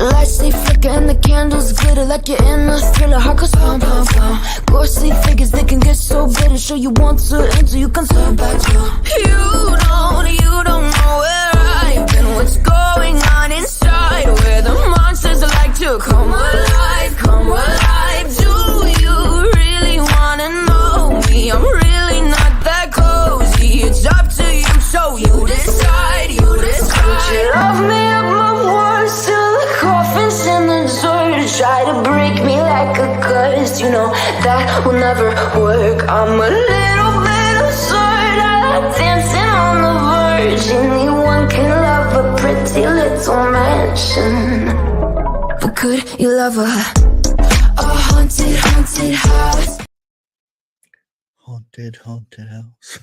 Lights they flicker and the candles glitter like you're in a thriller. Heart goes pound, pound, pound. Ghostly figures, they can get so bitter. Show you want to enter, you can turn back down. You don't know where I've been. What's going on inside? Where the monsters like to come alive, come alive. Do you really wanna know me? I'm really not that cozy. It's up to you, so you decide, you decide. Would you love me up my words till the coffin's in the dirt? Try to break me like a curse, you know that will never work. I'm a little bit absurd, I like dancing on the verge. Anyone can love a pretty little mansion, but could you love a haunted, haunted house? Haunted, haunted house.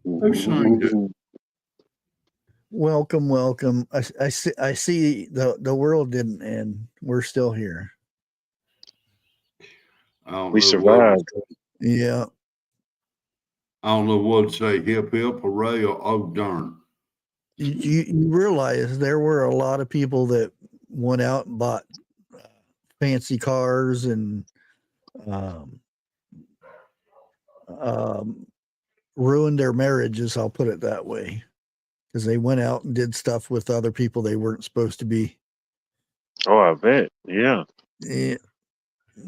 Who sang it? Welcome, welcome. I see the world didn't end. We're still here. We survived. Yeah. I don't know what to say, hip hip hooray or oh darn. You realize there were a lot of people that went out and bought fancy cars and ruined their marriages, I'll put it that way, because they went out and did stuff with other people they weren't supposed to be. Oh, I bet. Yeah. Yeah.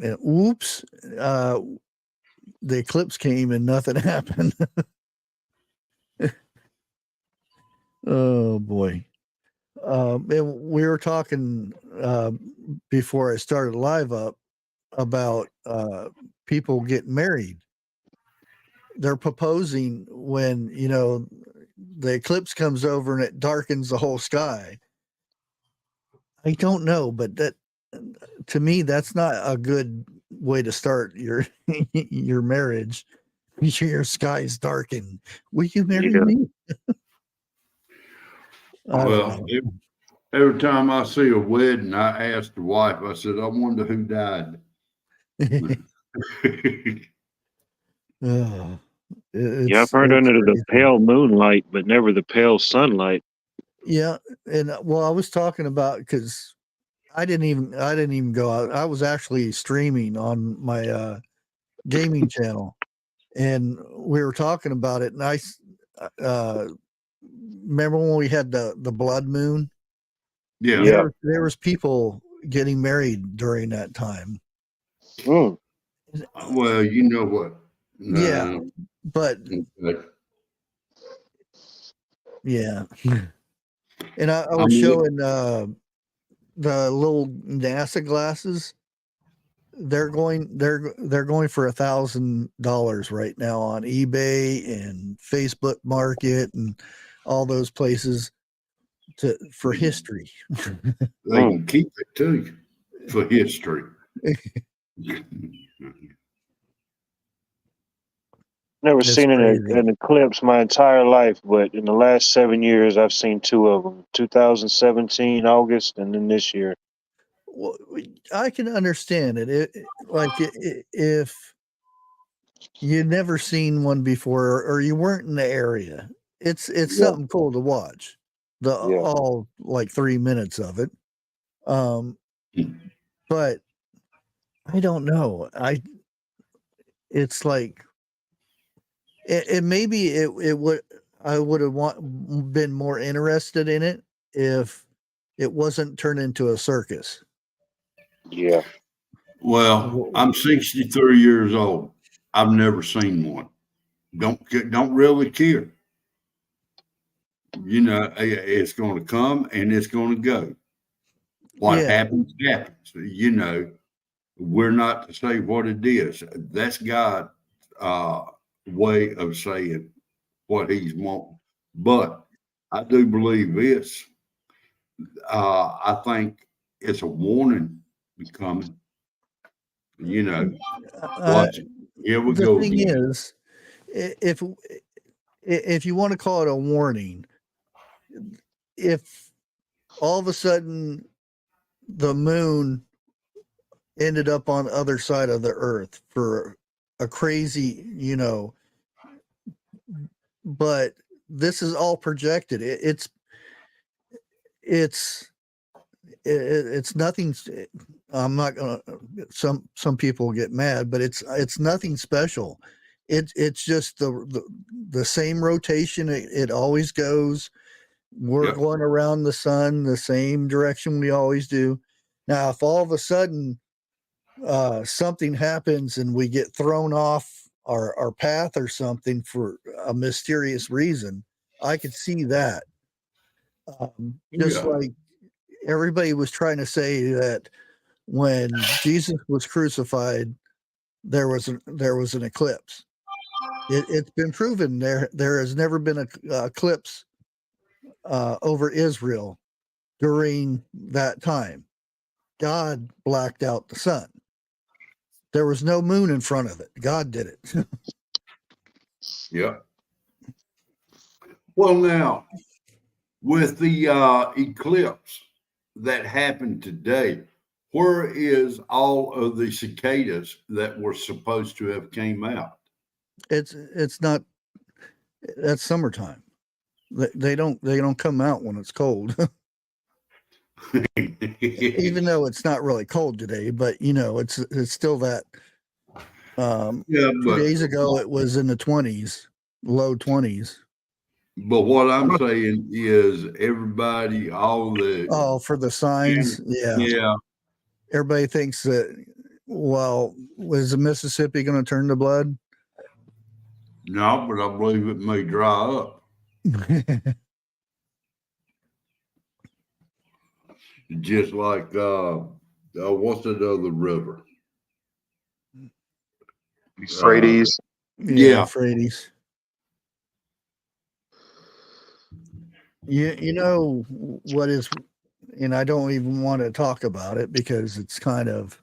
And oops, the eclipse came and nothing happened. Oh boy. And we were talking before I started live up about people getting married. They're proposing when, you know, the eclipse comes over and it darkens the whole sky. I don't know, but that, to me, that's not a good way to start your your marriage. Your sky's darkened. Will you marry me? Well, every time I see a wedding, I ask the wife, I said, I wonder who died. Yeah, I've heard under the pale moonlight, but never the pale sunlight. Yeah, and well, I was talking about, because I didn't even go out. I was actually streaming on my gaming channel, and we were talking about it. And I remember when we had the blood moon. Yeah, there was people getting married during that time. Mm. Well, you know what? Yeah, but yeah, and I was showing the little NASA glasses. They're going for $1,000 right now on eBay and Facebook Market and all those places for history. They can keep it too for history. Never seen an eclipse my entire life, but in the last 7 years, I've seen two of them: 2017 August, and then this year. Well, I can understand it. If you've never seen one before or you weren't in the area, it's something cool to watch. All like 3 minutes of it. But I don't know. It's like maybe it would, I would have been more interested in it if it wasn't turned into a circus. Yeah. Well, I'm 63 years old. I've never seen one. Don't really care. You know, it's going to come and it's going to go. What happens, happens. You know, we're not to say what it is. That's God's way of saying what he's wanting. But I do believe this. I think it's a warning coming. You know, here we go. The thing is, if you want to call it a warning, if all of a sudden the moon ended up on the other side of the earth for a crazy, you know, but this is all projected. It's it's nothing. I'm not gonna. Some people get mad, but it's nothing special. It's just the same rotation. It always goes. We're going around the sun the same direction we always do. Now, if all of a sudden something happens and we get thrown off our path or something for a mysterious reason, I could see that. Just like everybody was trying to say that when Jesus was crucified, there was an eclipse. It's been proven there has never been an eclipse over Israel during that time. God blacked out the sun. There was no moon in front of it. God did it. Yeah. Well, now, with the eclipse that happened today, where is all of the cicadas that were supposed to have came out? It's not. That's summertime. They don't come out when it's cold. Even though it's not really cold today, but it's still that. 2 days ago it was in the 20s, low 20s. But what I'm saying is everybody, for the signs, yeah. Everybody thinks that. Well, was the Mississippi going to turn to blood? No, but I believe it may dry up. Just like what's that other river? Euphrates. Yeah, Euphrates. You know what is, and I don't even want to talk about it because it's kind of.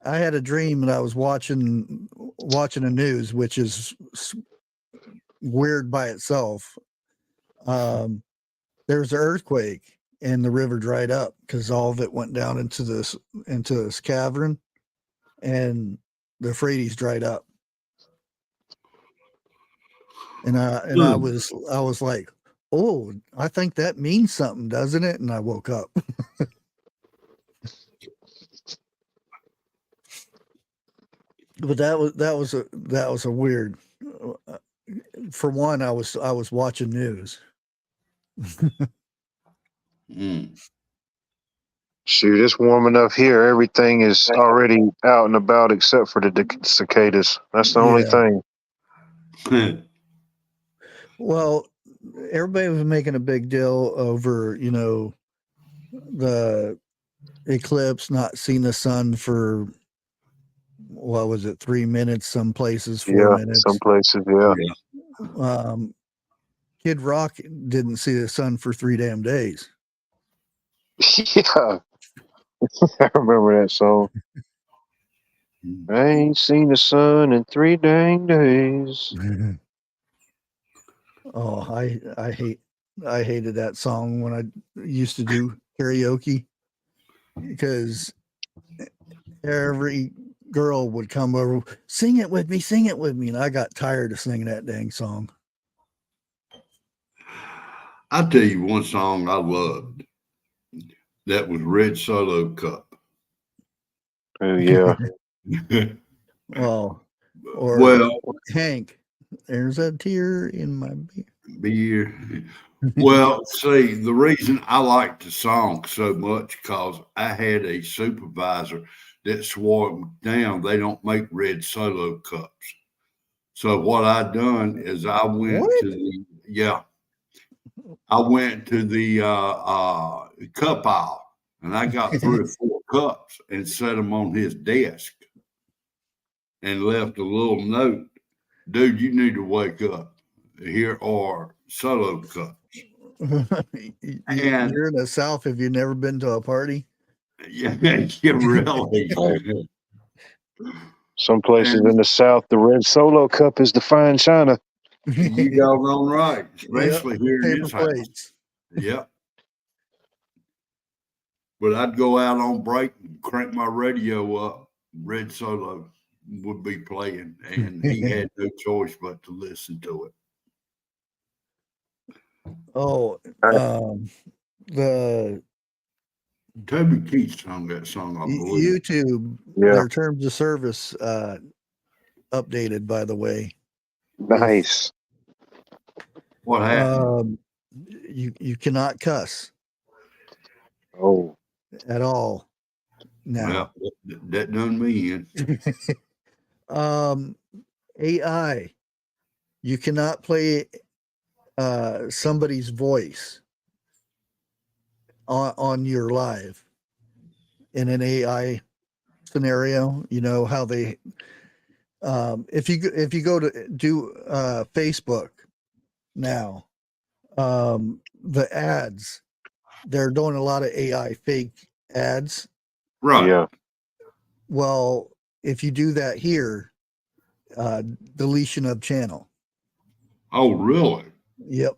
I had a dream and I was watching the news, which is weird by itself. There's an earthquake and the river dried up because all of it went down into this cavern, and the Euphrates dried up. And I was like, oh, I think that means something, doesn't it? And I woke up. But that was a weird. For one, I was watching news. Shoot, it's warm enough here. Everything is already out and about except for the cicadas. That's the only thing. Well, everybody was making a big deal over, the eclipse, not seeing the sun for, what was it, 3 minutes, some places 4 minutes. Some places, yeah. Kid Rock didn't see the sun for 3 damn days. Yeah. I remember that song. I ain't seen the sun in 3 dang days. Oh, I hated that song when I used to do karaoke, because every girl would come over, sing it with me, and I got tired of singing that dang song. I'll tell you one song I loved. That was Red Solo Cup. Oh, yeah. Well, Hank, there's a tear in my beer. Well, see, the reason I liked the song so much because I had a supervisor that swore down they don't make Red Solo cups. So what I done is I went to the cup aisle, and I got 3 or 4 cups and set them on his desk and left a little note. Dude, you need to wake up. Here are solo cups. And you're in the South. Have you never been to a party? Yeah, really. Some places in the South, the Red Solo cup is the fine china. You doggone right, especially here in this house. Yep. But I'd go out on break and crank my radio up. Red Solo would be playing, and he had no choice but to listen to it. Oh, the Toby Keith sung that song, I believe. YouTube, Yeah. their terms of service updated, by the way. Nice. What happened? You cannot cuss Oh, at all now. Well, that done me in. AI, you cannot play somebody's voice on your live in an AI scenario. You know how they if you go to do Facebook now, the ads, they're doing a lot of AI fake ads. Right. yeah. Well, if you do that here, deletion of channel. Oh, really? Yep.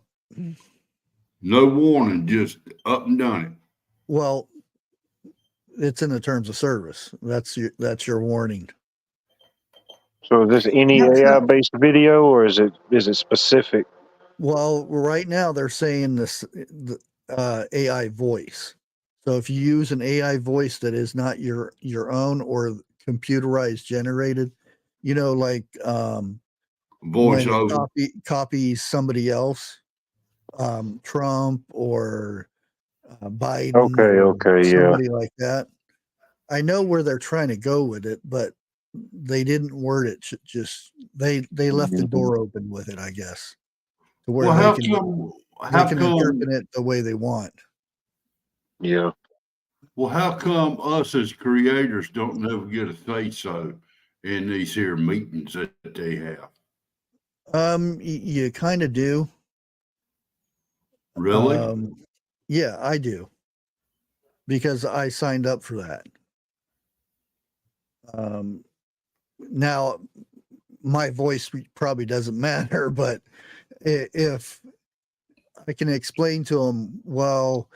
No warning, just up and done it. Well, it's in the terms of service. That's your warning. So is this any AI based video, or is it specific? Well, right now they're saying the AI voice. So if you use an AI voice that is not your own or computerized generated, you know, like Voice when over. it copies somebody else, Trump or Biden or Okay, yeah. somebody like that. I know where they're trying to go with it, but they didn't word it. Just they left the door open with it, I guess, to where Well, they how can come, interpret it the way they want. Yeah. well, how come us as creators don't never get a say so in these here meetings that they have? You kind of do. Really? Yeah, I do, because I signed up for that. Now my voice probably doesn't matter, but if I can explain to them, well,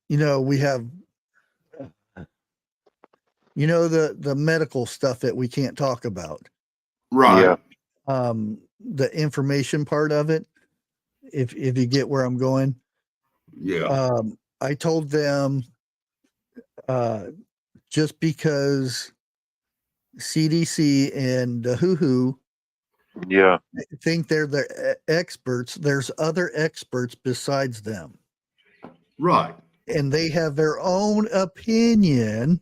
you know, we have, you know, the medical stuff that we can't talk about, Right. Yeah. the information part of it, if you get where I'm going. Yeah. I told them, just because CDC and the WHO Yeah. think they're the experts, there's other experts besides them, Right. and they have their own opinion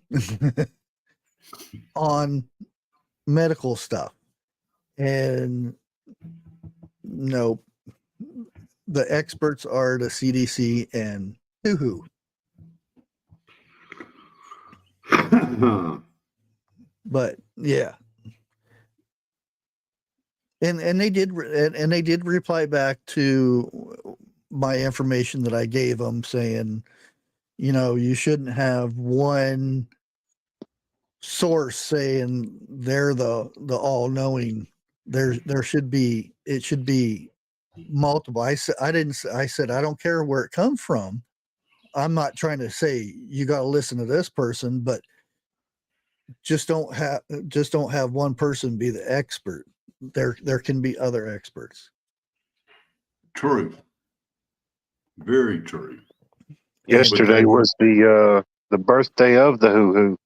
on medical stuff. And no, the experts are the CDC and WHO. But yeah, and they did and they did reply back to my information that I gave them, saying, you know, you shouldn't have one source saying they're the all-knowing. There should be, it should be multiple. I said I don't care where it comes from. I'm not trying to say you got to listen to this person, but just don't have one person be the expert. There can be other experts. True. Very true. Yesterday was the birthday of the Who.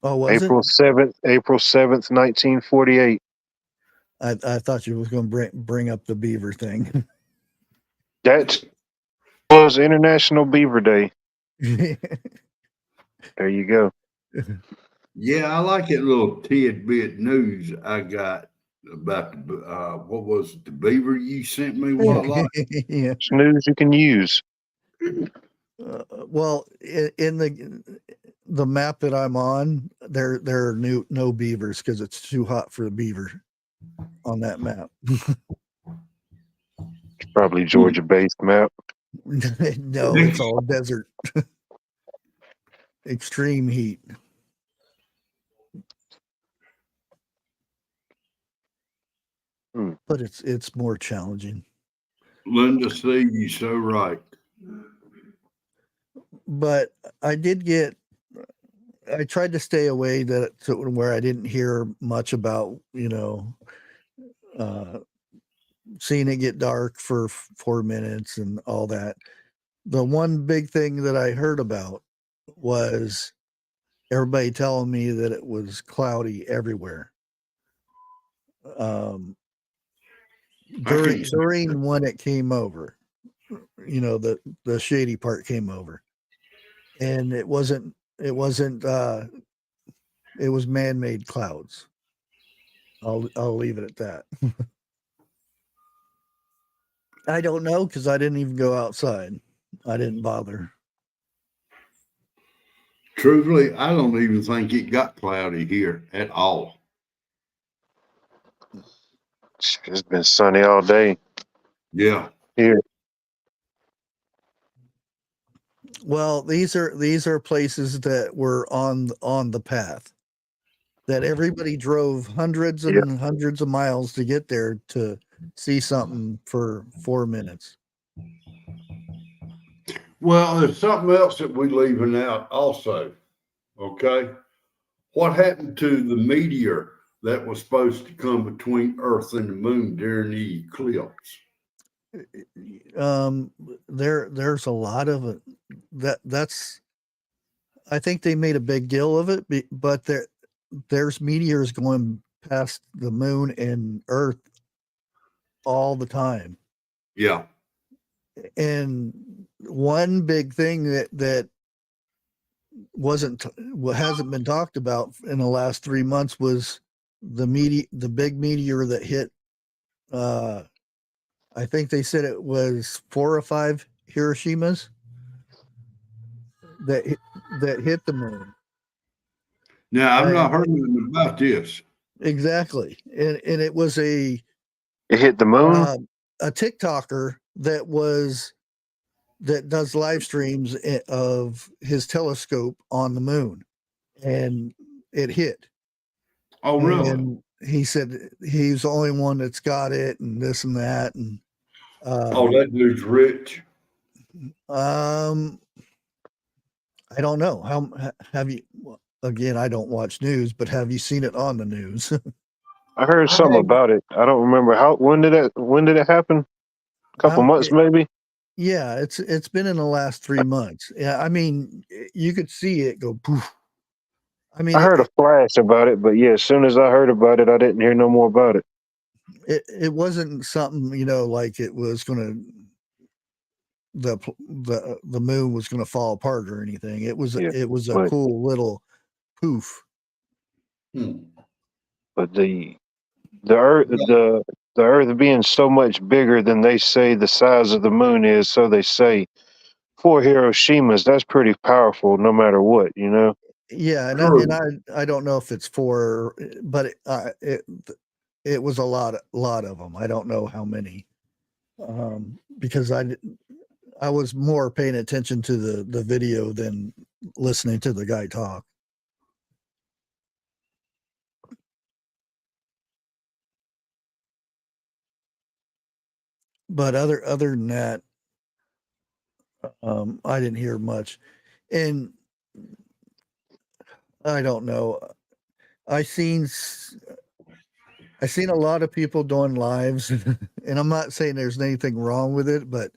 Oh, was April 7th, 1948. I thought you was going to bring up the beaver thing. That was International Beaver Day. There you go. Yeah, I like that little tidbit news I got about the what was it, the beaver you sent me? What like? Yeah. It's news you can use. Well, in the map that I'm on, there are no beavers because it's too hot for the beaver on that map. It's probably Georgia-based map. No, it's all desert. Extreme heat. But it's more challenging. Linda, see, you so right. But I tried to stay away to where I didn't hear much about, you know, seeing it get dark for 4 minutes and all that. The one big thing that I heard about was everybody telling me that it was cloudy everywhere. During when it came over, the shady part came over, and it was man-made clouds. I'll leave it at that. I don't know, because I didn't even go outside. I didn't bother. Truthfully, I don't even think it got cloudy here at all. It's been sunny all day. Yeah. Here. Well, these are places that were on the path that everybody drove hundreds and hundreds of miles to get there to see something for 4 minutes. Well, there's something else that we're leaving out also. Okay. What happened to the meteor that was supposed to come between Earth and the moon during the eclipse? There's a lot of it. That's I think they made a big deal of it, but there's meteors going past the moon and Earth all the time. Yeah. And one big thing that hasn't been talked about in the last 3 months was the big meteor that hit. I think they said it was 4 or 5 Hiroshimas that hit the moon. Now, I've not heard anything about this. Exactly, and it was it hit the moon. A TikToker that does live streams of his telescope on the moon, and it hit. Oh, really? And he said he's the only one that's got it, and this and that, and that dude's rich. I don't know. How have you? Again, I don't watch news, but have you seen it on the news? I heard something about it. I don't remember when did it happen? A couple months, maybe. Yeah, it's been in the last 3 months. Yeah, I mean, you could see it go poof. I mean, I heard a flash about it, but yeah, as soon as I heard about it, I didn't hear no more about it. It wasn't something, like it was gonna the moon was gonna fall apart or anything. It was a cool little poof. But the Earth being so much bigger than they say the size of the moon is, so they say 4 Hiroshimas. That's pretty powerful, no matter what, Yeah, and I don't know if it's 4, but it was a lot of them. I don't know how many, because I was more paying attention to the video than listening to the guy talk. But other than that, I didn't hear much, and I don't know. I seen a lot of people doing lives, and I'm not saying there's anything wrong with it, but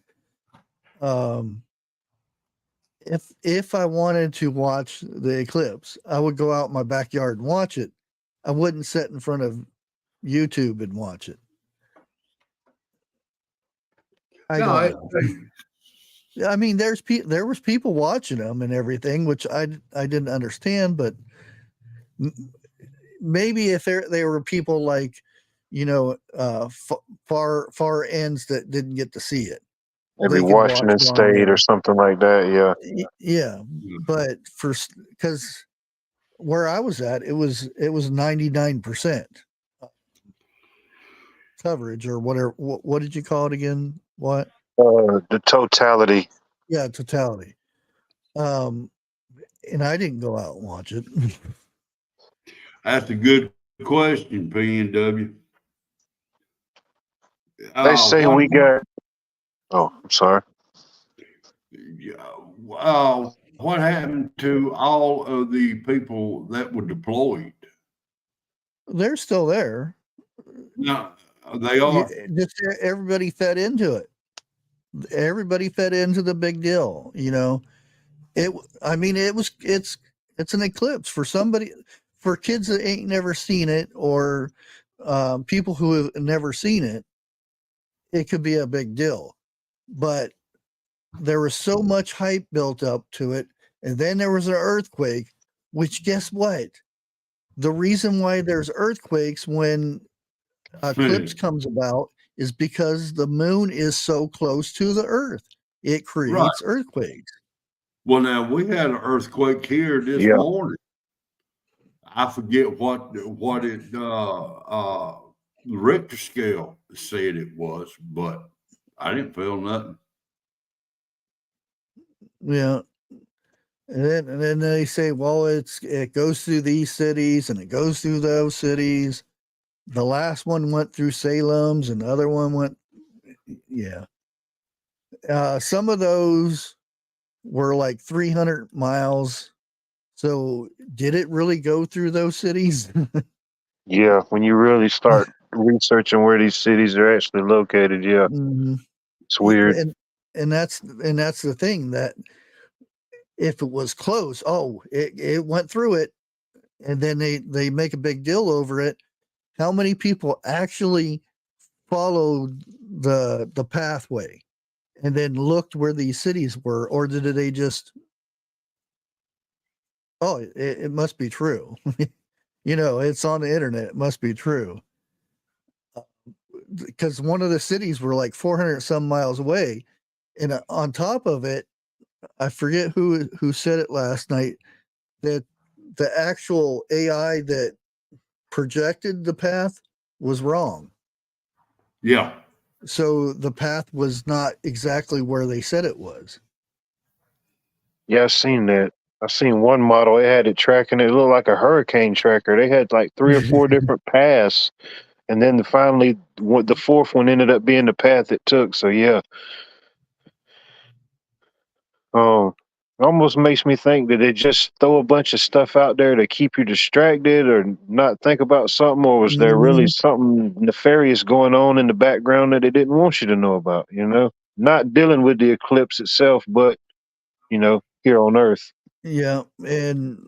if I wanted to watch the eclipse, I would go out in my backyard and watch it. I wouldn't sit in front of YouTube and watch it. I mean, there was people watching them and everything, which I didn't understand, but maybe if they were people like, far ends that didn't get to see it. Maybe Washington State or something like that. Yeah. Yeah. But because where I was at, it was 99% coverage or whatever. What did you call it again? What? The totality. Yeah, totality. And I didn't go out and watch it. That's a good question, PNW. They say we got. Oh, I'm sorry. What happened to all of the people that were deployed? They're still there. No, They are. Just everybody fed into it. Everybody fed into the big deal. You know, I mean, it's an eclipse for somebody, for kids that ain't never seen it, or people who have never seen it. It could be a big deal, but there was so much hype built up to it, and then there was an earthquake. Which, guess what? The reason why there's earthquakes when eclipse comes about is because the moon is so close to the earth. It creates earthquakes. Well, now we had an earthquake here this morning. I forget what it the Richter scale said it was, but I didn't feel nothing. Yeah. And then they say, well, it goes through these cities and it goes through those cities. The last one went through Salem's, and the other one went, yeah. Some of those were like 300 miles. So did it really go through those cities? Yeah, when you really start researching where these cities are actually located, yeah, it's weird. And that's the thing, that if it was close, it went through it, and then they make a big deal over it. How many people actually followed the pathway and then looked where these cities were, or did they just, it must be true? You know, it's on the internet, it must be true. Because one of the cities were like 400 some miles away, and on top of it, I forget who said it last night, that the actual AI that projected the path was wrong. Yeah. So the path was not exactly where they said it was. Yeah, I've seen that. I've seen one model, it had it tracking, it looked like a hurricane tracker. They had like 3 or 4 different paths, and then finally the fourth one ended up being the path it took. So yeah. It almost makes me think that they just throw a bunch of stuff out there to keep you distracted or not think about something, or was there really something nefarious going on in the background that they didn't want you to know about, you know? Not dealing with the eclipse itself, but, you know, here on Earth. Yeah, and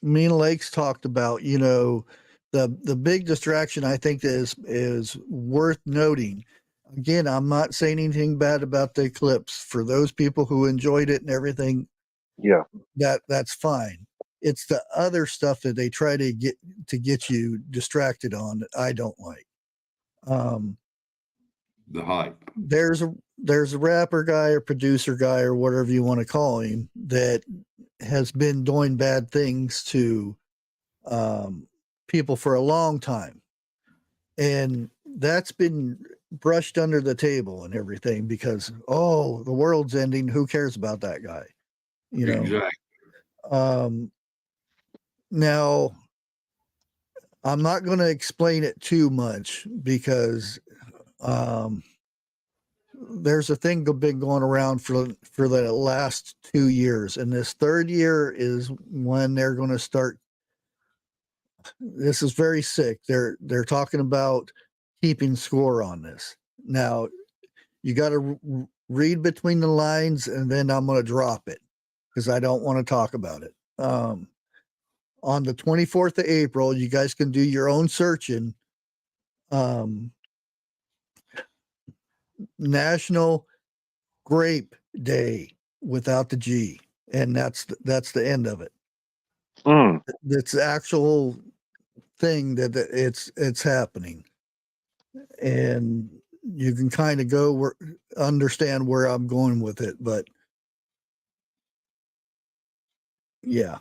Mean Lakes talked about, you know, the big distraction, I think, is worth noting. Again, I'm not saying anything bad about the eclipse. For those people who enjoyed it and everything, yeah, that's fine. It's the other stuff that they try to get you distracted on that I don't like. The hype. There's a rapper guy or producer guy or whatever you want to call him that has been doing bad things to people for a long time, and that's been brushed under the table and everything because the world's ending. Who cares about that guy? You know. Exactly. Now, I'm not going to explain it too much because there's a thing been going around for the last 2 years, and this third year is when they're going to start. This is very sick. They're talking about keeping score on this. Now, you got to read between the lines, and then I'm going to drop it because I don't want to talk about it. On the 24th of April, you guys can do your own searching. National Grape Day without the G, and that's the end of it. That's the actual thing that it's happening, and you can kind of understand where I'm going with it. But yeah,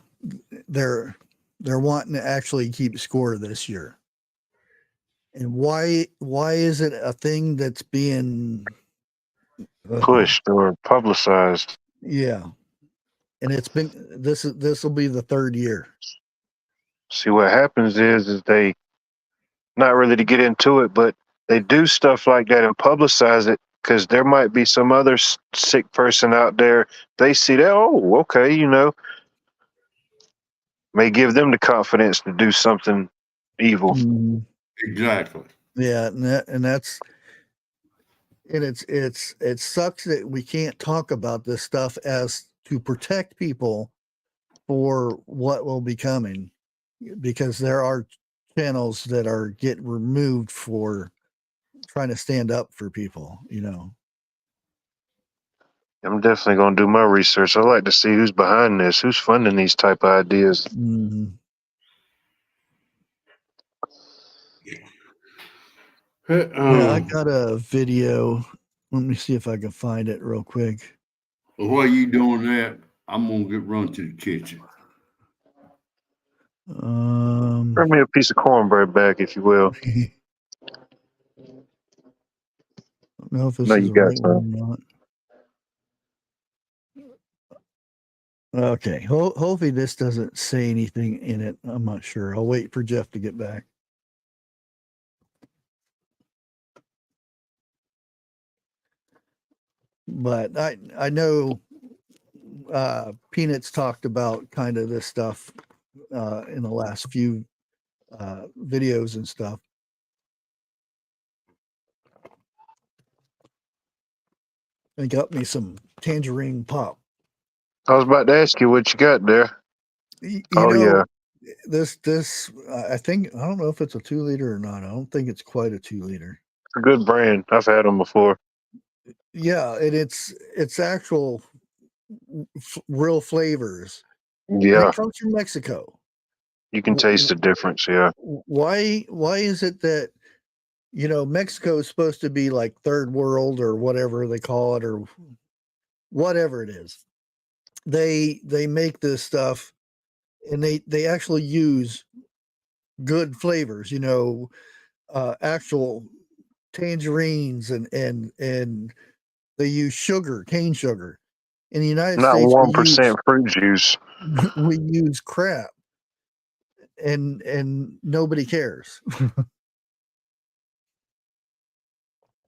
they're wanting to actually keep score this year. And why is it a thing that's being pushed or publicized? Yeah, and it's been this will be the third year. See, what happens is they, not really to get into it, but they do stuff like that and publicize it because there might be some other sick person out there. They see that, okay, you know, may give them the confidence to do something evil. Mhm. Exactly. Yeah, it sucks that we can't talk about this stuff as to protect people for what will be coming, because there are channels that are getting removed for trying to stand up for people, you know. I'm definitely going to do my research. I like to see who's behind this, who's funding these type of ideas. Mm-hmm. Yeah, I got a video. Let me see if I can find it real quick. While you doing that, I'm gonna run to the kitchen. Bring me a piece of cornbread back, if you will. I don't know if this No, is you the got right one some. or not. Okay, hopefully this doesn't say anything in it. I'm not sure. I'll wait for Jeff to get back. But I know Peanuts talked about kind of this stuff in the last few videos and stuff. I got me some tangerine pop. I was about to ask you what you got there. You Oh, know, yeah. this I think, I don't know if it's a 2 liter or not. I don't think it's quite a 2 liter. It's a good brand. I've had them before. Yeah, and it's actual real flavors. And Yeah, it comes from Mexico. you can taste the difference. Yeah. Why is it that, you know, Mexico is supposed to be like third world or whatever they call it, or whatever it is? They make this stuff, and they actually use good flavors, you know, actual tangerines, and they use sugar, cane sugar. In the United Not States, 1% fruit juice. we use crap, and nobody cares.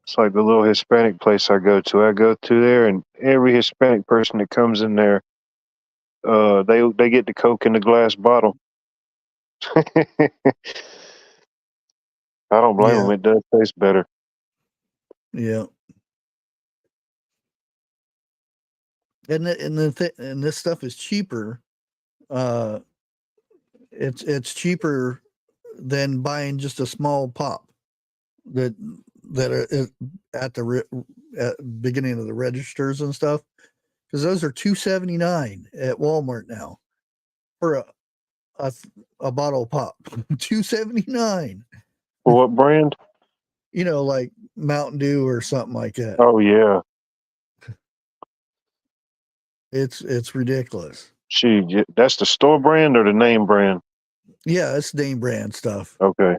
It's like the little Hispanic place I go to. I go to there, and every Hispanic person that comes in there, they get the Coke in the glass bottle. I don't blame them. It does taste better. Yeah. And this stuff is cheaper. It's cheaper than buying just a small pop that are at the beginning of the registers and stuff, because those are $2.79 at Walmart now for a bottle of pop. $2.79. For what brand? You know, like Mountain Dew or something like that. Oh yeah. It's ridiculous. Gee, that's the store brand or the name brand? Yeah, it's name brand stuff. Okay.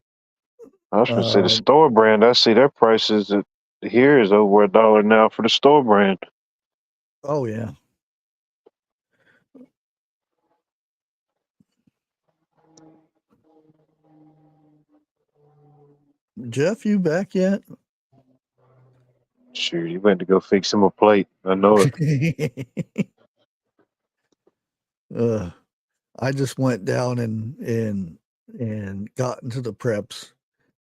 I was going to say the store brand. I see their prices here is over $1 now for the store brand. Oh yeah. Jeff, you back yet? Sure, you went to go fix him a plate. I know it. I just went down and got into the preps,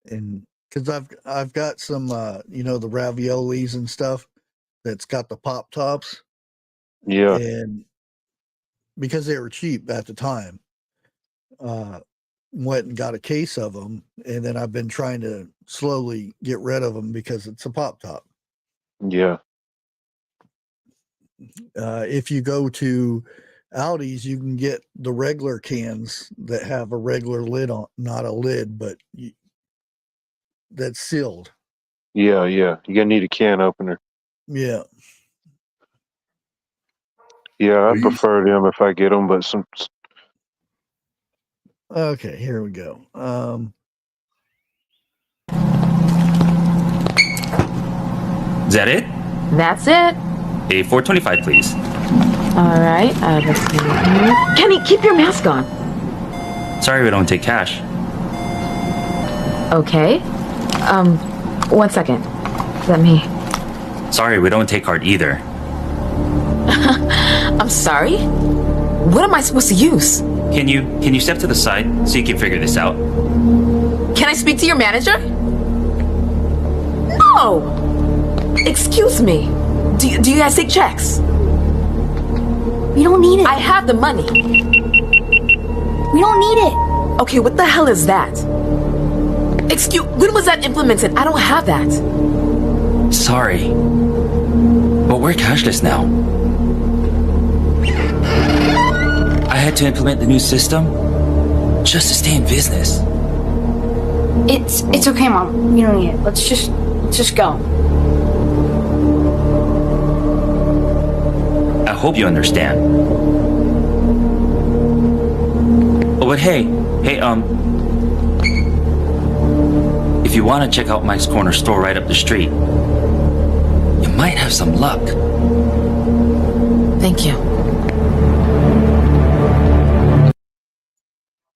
and because I've got some you know, the raviolis and stuff that's got the pop tops. Yeah. And because they were cheap at the time, went and got a case of them, and then I've been trying to slowly get rid of them because it's a pop top. Yeah. If you go to Aldi's, you can get the regular cans that have a regular lid on, not a lid, but that's sealed. Yeah. You're going to need a can opener. Yeah. Yeah, I prefer them if I get them, but some. Okay, here we go. Is that it? That's it. A 425, please. All right. Let's see here. Kenny, keep your mask on. Sorry, we don't take cash. Okay. 1 second. Let me. Sorry, we don't take card either. I'm sorry? What am I supposed to use? Can you step to the side so you can figure this out? Can I speak to your manager? No! Excuse me. Do you guys take checks? We don't need it. I have the money. We don't need it. Okay, what the hell is that? When was that implemented? I don't have that. Sorry. But we're cashless now. I had to implement the new system just to stay in business. It's okay, Mom. We don't need it. Let's just go. I hope you understand. Oh, but hey, if you want to check out Mike's Corner store right up the street, you might have some luck. Thank you.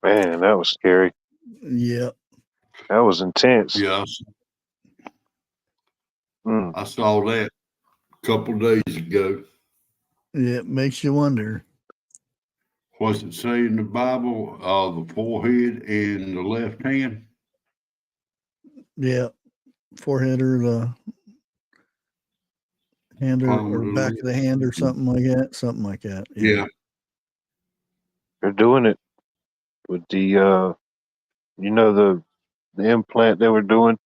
Man, that was scary. Yeah. That was intense. Yes. Mm. I saw that a couple days ago. Yeah, it makes you wonder. What's it say in the Bible? The forehead and the left hand. Yeah. Forehead or the hand or back of the hand or something like that. Something like that. Yeah. They're doing it with the the implant they were doing.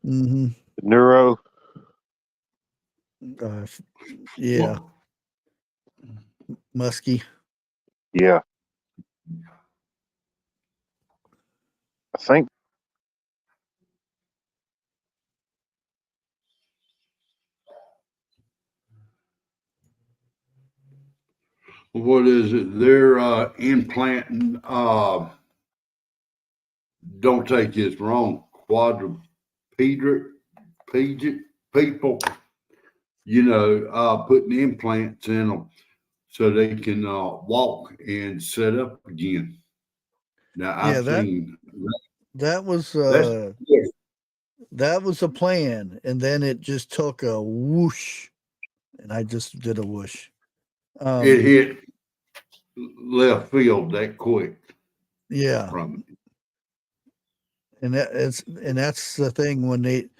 Mm-hmm. The neuro. Yeah. Musky. Yeah. I think What is it? They're implanting. Don't take this wrong. Quadriplegic people. Putting implants in them so they can walk and set up again. Now I've seen that was that was a plan, and then it just took a whoosh, and I just did a whoosh. It hit left field that quick. Yeah, from it. and that's the thing when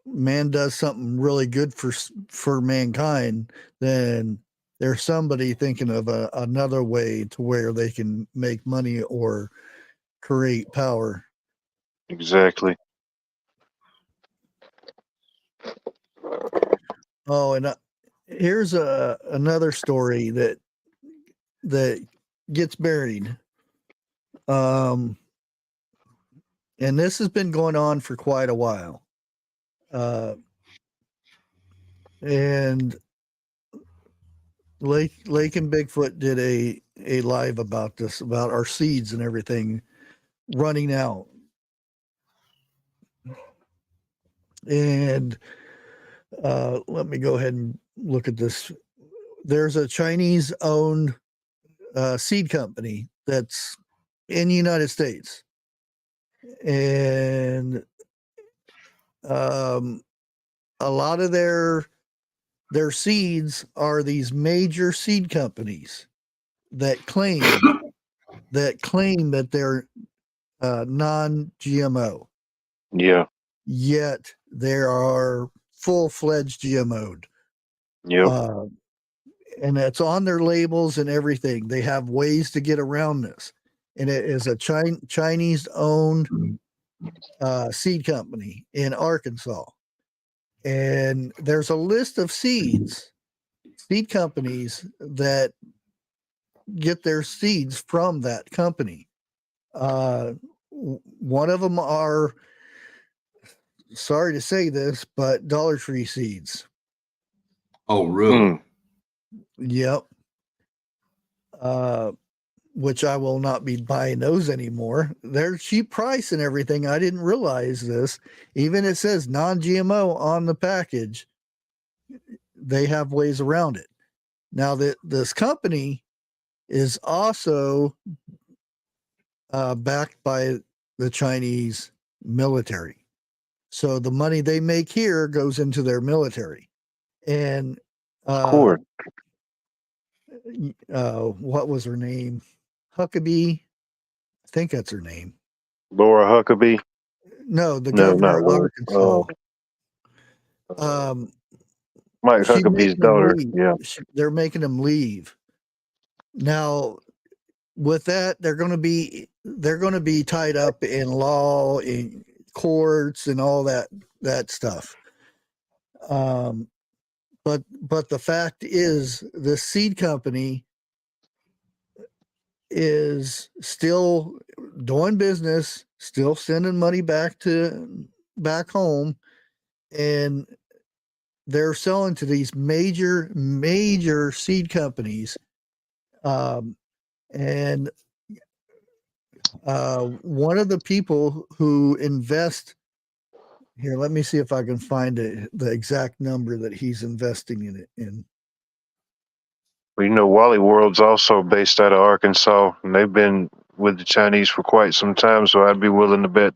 man does something really good for mankind, then there's somebody thinking of another way to where they can make money or create power. exactly. Oh, and here's another story that gets buried. And this has been going on for quite a while. And Lake and Bigfoot did a live about this, about our seeds and everything running out. And let me go ahead and look at this. There's a Chinese owned seed company that's in the United States. And a lot of their seeds are these major seed companies that claim that they're non-GMO. Yeah. Yet there are full-fledged GMO'd. Yep. And it's on their labels and everything. They have ways to get around this. And it is a Chinese-owned seed company in Arkansas. And there's a list of seed companies that get their seeds from that company. One of them are, sorry to say this, but Dollar Tree seeds. Oh, really? Yep. Which I will not be buying those anymore. They're cheap price and everything. I didn't realize this. Even it says non-GMO on the package. They have ways around it. Now this company is also backed by the Chinese military. So the money they make here goes into their military. And what was her name? Huckabee. I think that's her name. Laura Huckabee. No, the No, governor not of Laura. Arkansas. Mike She Huckabee's making them daughter. leave. Yeah. They're making them leave. Now, with that, they're going to be tied up in law, in courts, and all that stuff. But the fact is, the seed company is still doing business, still sending money back home, and they're selling to these major seed companies. And one of the people who invest here, let me see if I can find the exact number that he's investing in it in. Well, you know, Wally World's also based out of Arkansas, and they've been with the Chinese for quite some time. So I'd be willing to bet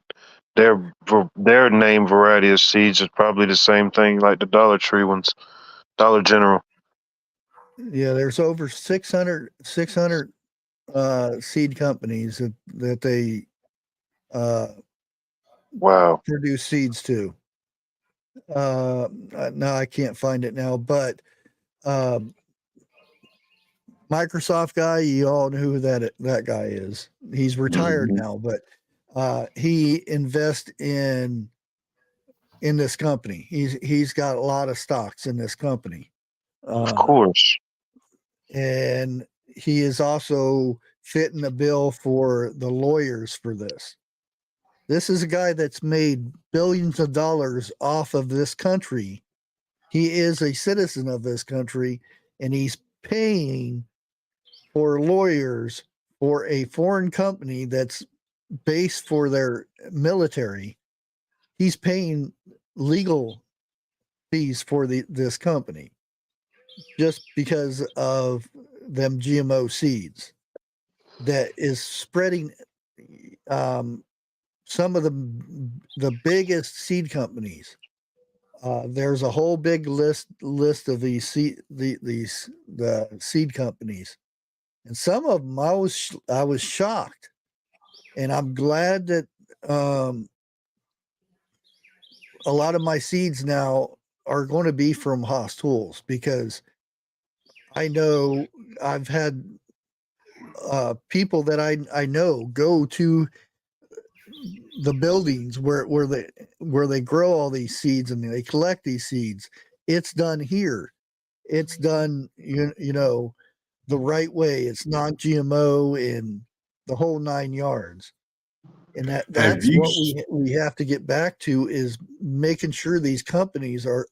their name variety of seeds is probably the same thing like the Dollar Tree ones, Dollar General. Yeah, there's over 600 seed companies that they Wow. produce seeds to. No, I can't find it now, but Microsoft guy, you all know who that guy is. He's retired now, but he invests in this company. He's got a lot of stocks in this company. Of course. And he is also fitting a bill for the lawyers for this. This is a guy that's made billions of dollars off of this country. He is a citizen of this country, and he's paying for lawyers for a foreign company that's based for their military. He's paying legal fees for this company just because of them GMO seeds that is spreading. Some of the biggest seed companies. There's a whole big list of the seed companies, and some of them I was shocked, and I'm glad that a lot of my seeds now are going to be from Haas Tools, because I know I've had people that I know go to the buildings where they grow all these seeds and they collect these seeds. It's done here. It's done, you know, the right way. It's non-GMO in the whole 9 yards. And that's what we have to get back to, is making sure these companies are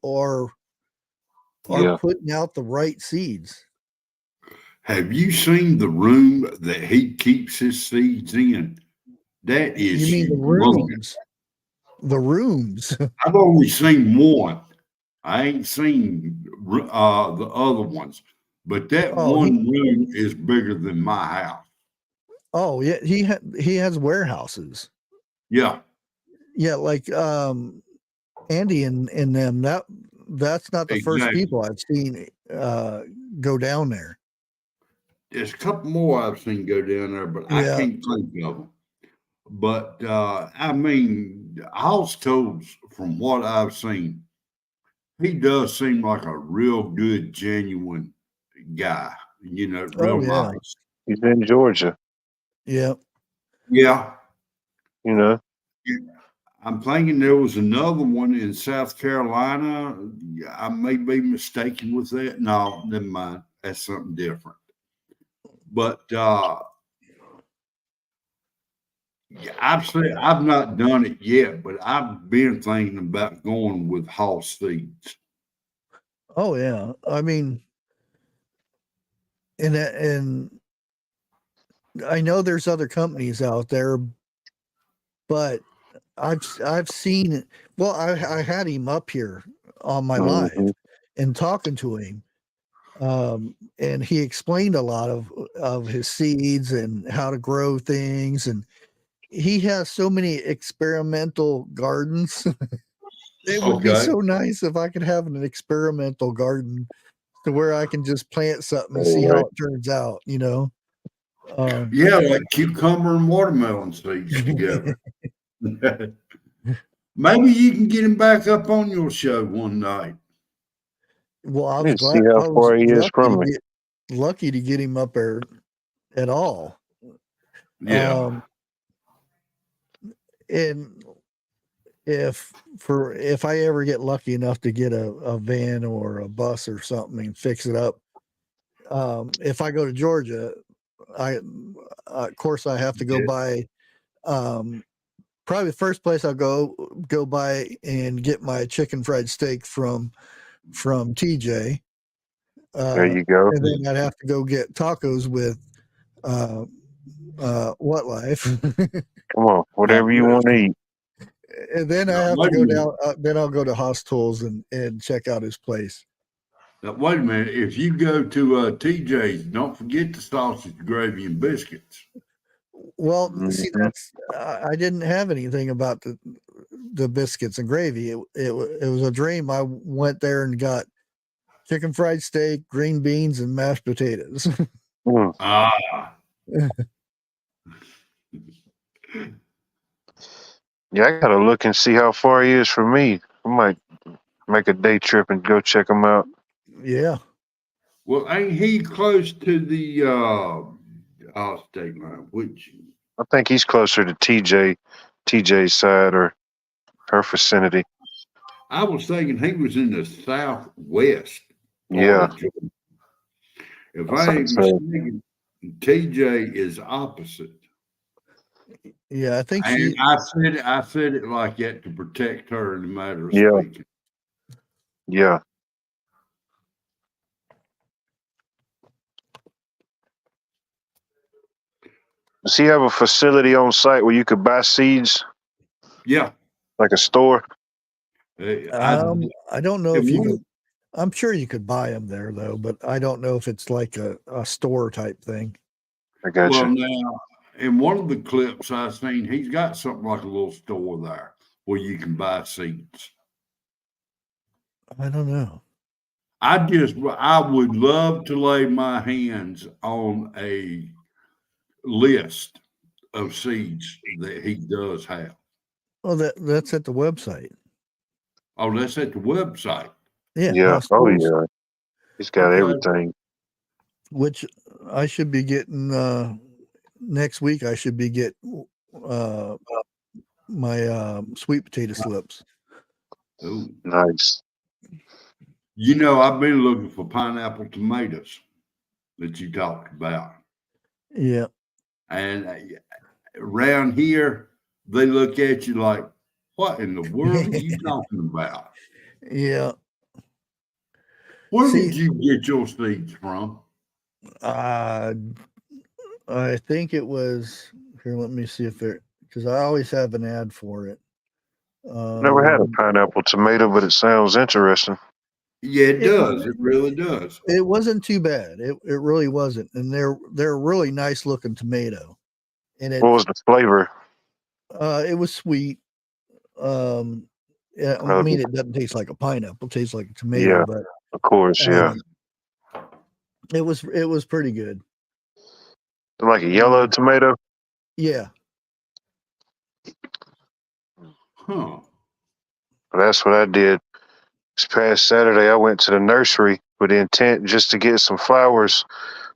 putting out the right seeds. Have you seen the room that he keeps his seeds in? That is, you mean the rooms? The rooms. I've only seen one. I ain't seen the other ones, but that one room is bigger than my house. Oh yeah, he has warehouses. Yeah, yeah, like Andy and them. That's not the first people I've seen go down there. There's a couple more I've seen go down there, but I can't think of them. But I mean, House Tools, from what I've seen, he does seem like a real good, genuine guy. You know, real nice. He's in Georgia. Yeah. Yeah. You know. I'm thinking there was another one in South Carolina. I may be mistaken with that. No, never mind. That's something different. But I've not done it yet, but I've been thinking about going with Hoss seeds. Oh yeah, I mean, and I know there's other companies out there, but I've seen. Well, I had him up here on my live and talking to him, and he explained a lot of his seeds and how to grow things, and he has so many experimental gardens. It would be so nice if I could have an experimental garden to where I can just plant something and see how it turns out. Yeah, like cucumber and watermelon seeds together. Maybe you can get him back up on your show one night. Well, I Let's was see how far he is from me. lucky to get him up there at all. Yeah. And if I ever get lucky enough to get a van or a bus or something and fix it up, if I go to Georgia, of course I have to go by. Probably the first place I'll go by and get my chicken fried steak from TJ. There you go. And then I'd have to go get tacos with What Life. Come on, whatever you want to eat. And then I have to go down. Then I'll go to Hostels and check out his place. Now, wait a minute. If you go to TJ's, don't forget the sausage, gravy, and biscuits. Well, see, that's I didn't have anything about the biscuits and gravy. It was a dream. I went there and got chicken fried steak, green beans, and mashed potatoes. Yeah, I gotta look and see how far he is from me. I might make a day trip and go check him out. Yeah. Well, ain't he close to the state line? Which I think he's closer to TJ's side or her vicinity. I was thinking he was in the southwest. Yeah. If I ain't mistaken, TJ is opposite. Yeah, I think I said it like that to protect her in the matter of speaking. Yeah. Does he have a facility on site where you could buy seeds? Yeah. Like a store? I don't know if you can. I'm sure you could buy them there though, but I don't know if it's like a store type thing. I got you. Well, now, in one of the clips I've seen, he's got something like a little store there where you can buy seeds. I don't know. I would love to lay my hands on a list of seeds that he does have. Well, that's at the website. Oh, that's at the website. Yeah. Oh, yeah. He's got everything. Which I should be getting next week. I should be getting my sweet potato slips. Oh, nice. You know, I've been looking for pineapple tomatoes that you talked about. Yeah. And around here, they look at you like, what in the world are you talking about? Yeah. Where did you get your seeds from? I think it was here. Let me see if because I always have an ad for it. Never had a pineapple tomato, but it sounds interesting. Yeah, it does. It really does. It wasn't too bad. It really wasn't, and they're a really nice looking tomato. And what was the flavor? It was sweet. Yeah, I mean, it doesn't taste like a pineapple. It tastes like a tomato. Yeah, but of course, yeah. It was pretty good. Like a yellow tomato? Yeah. Huh. That's what I did. This past Saturday, I went to the nursery with the intent just to get some flowers.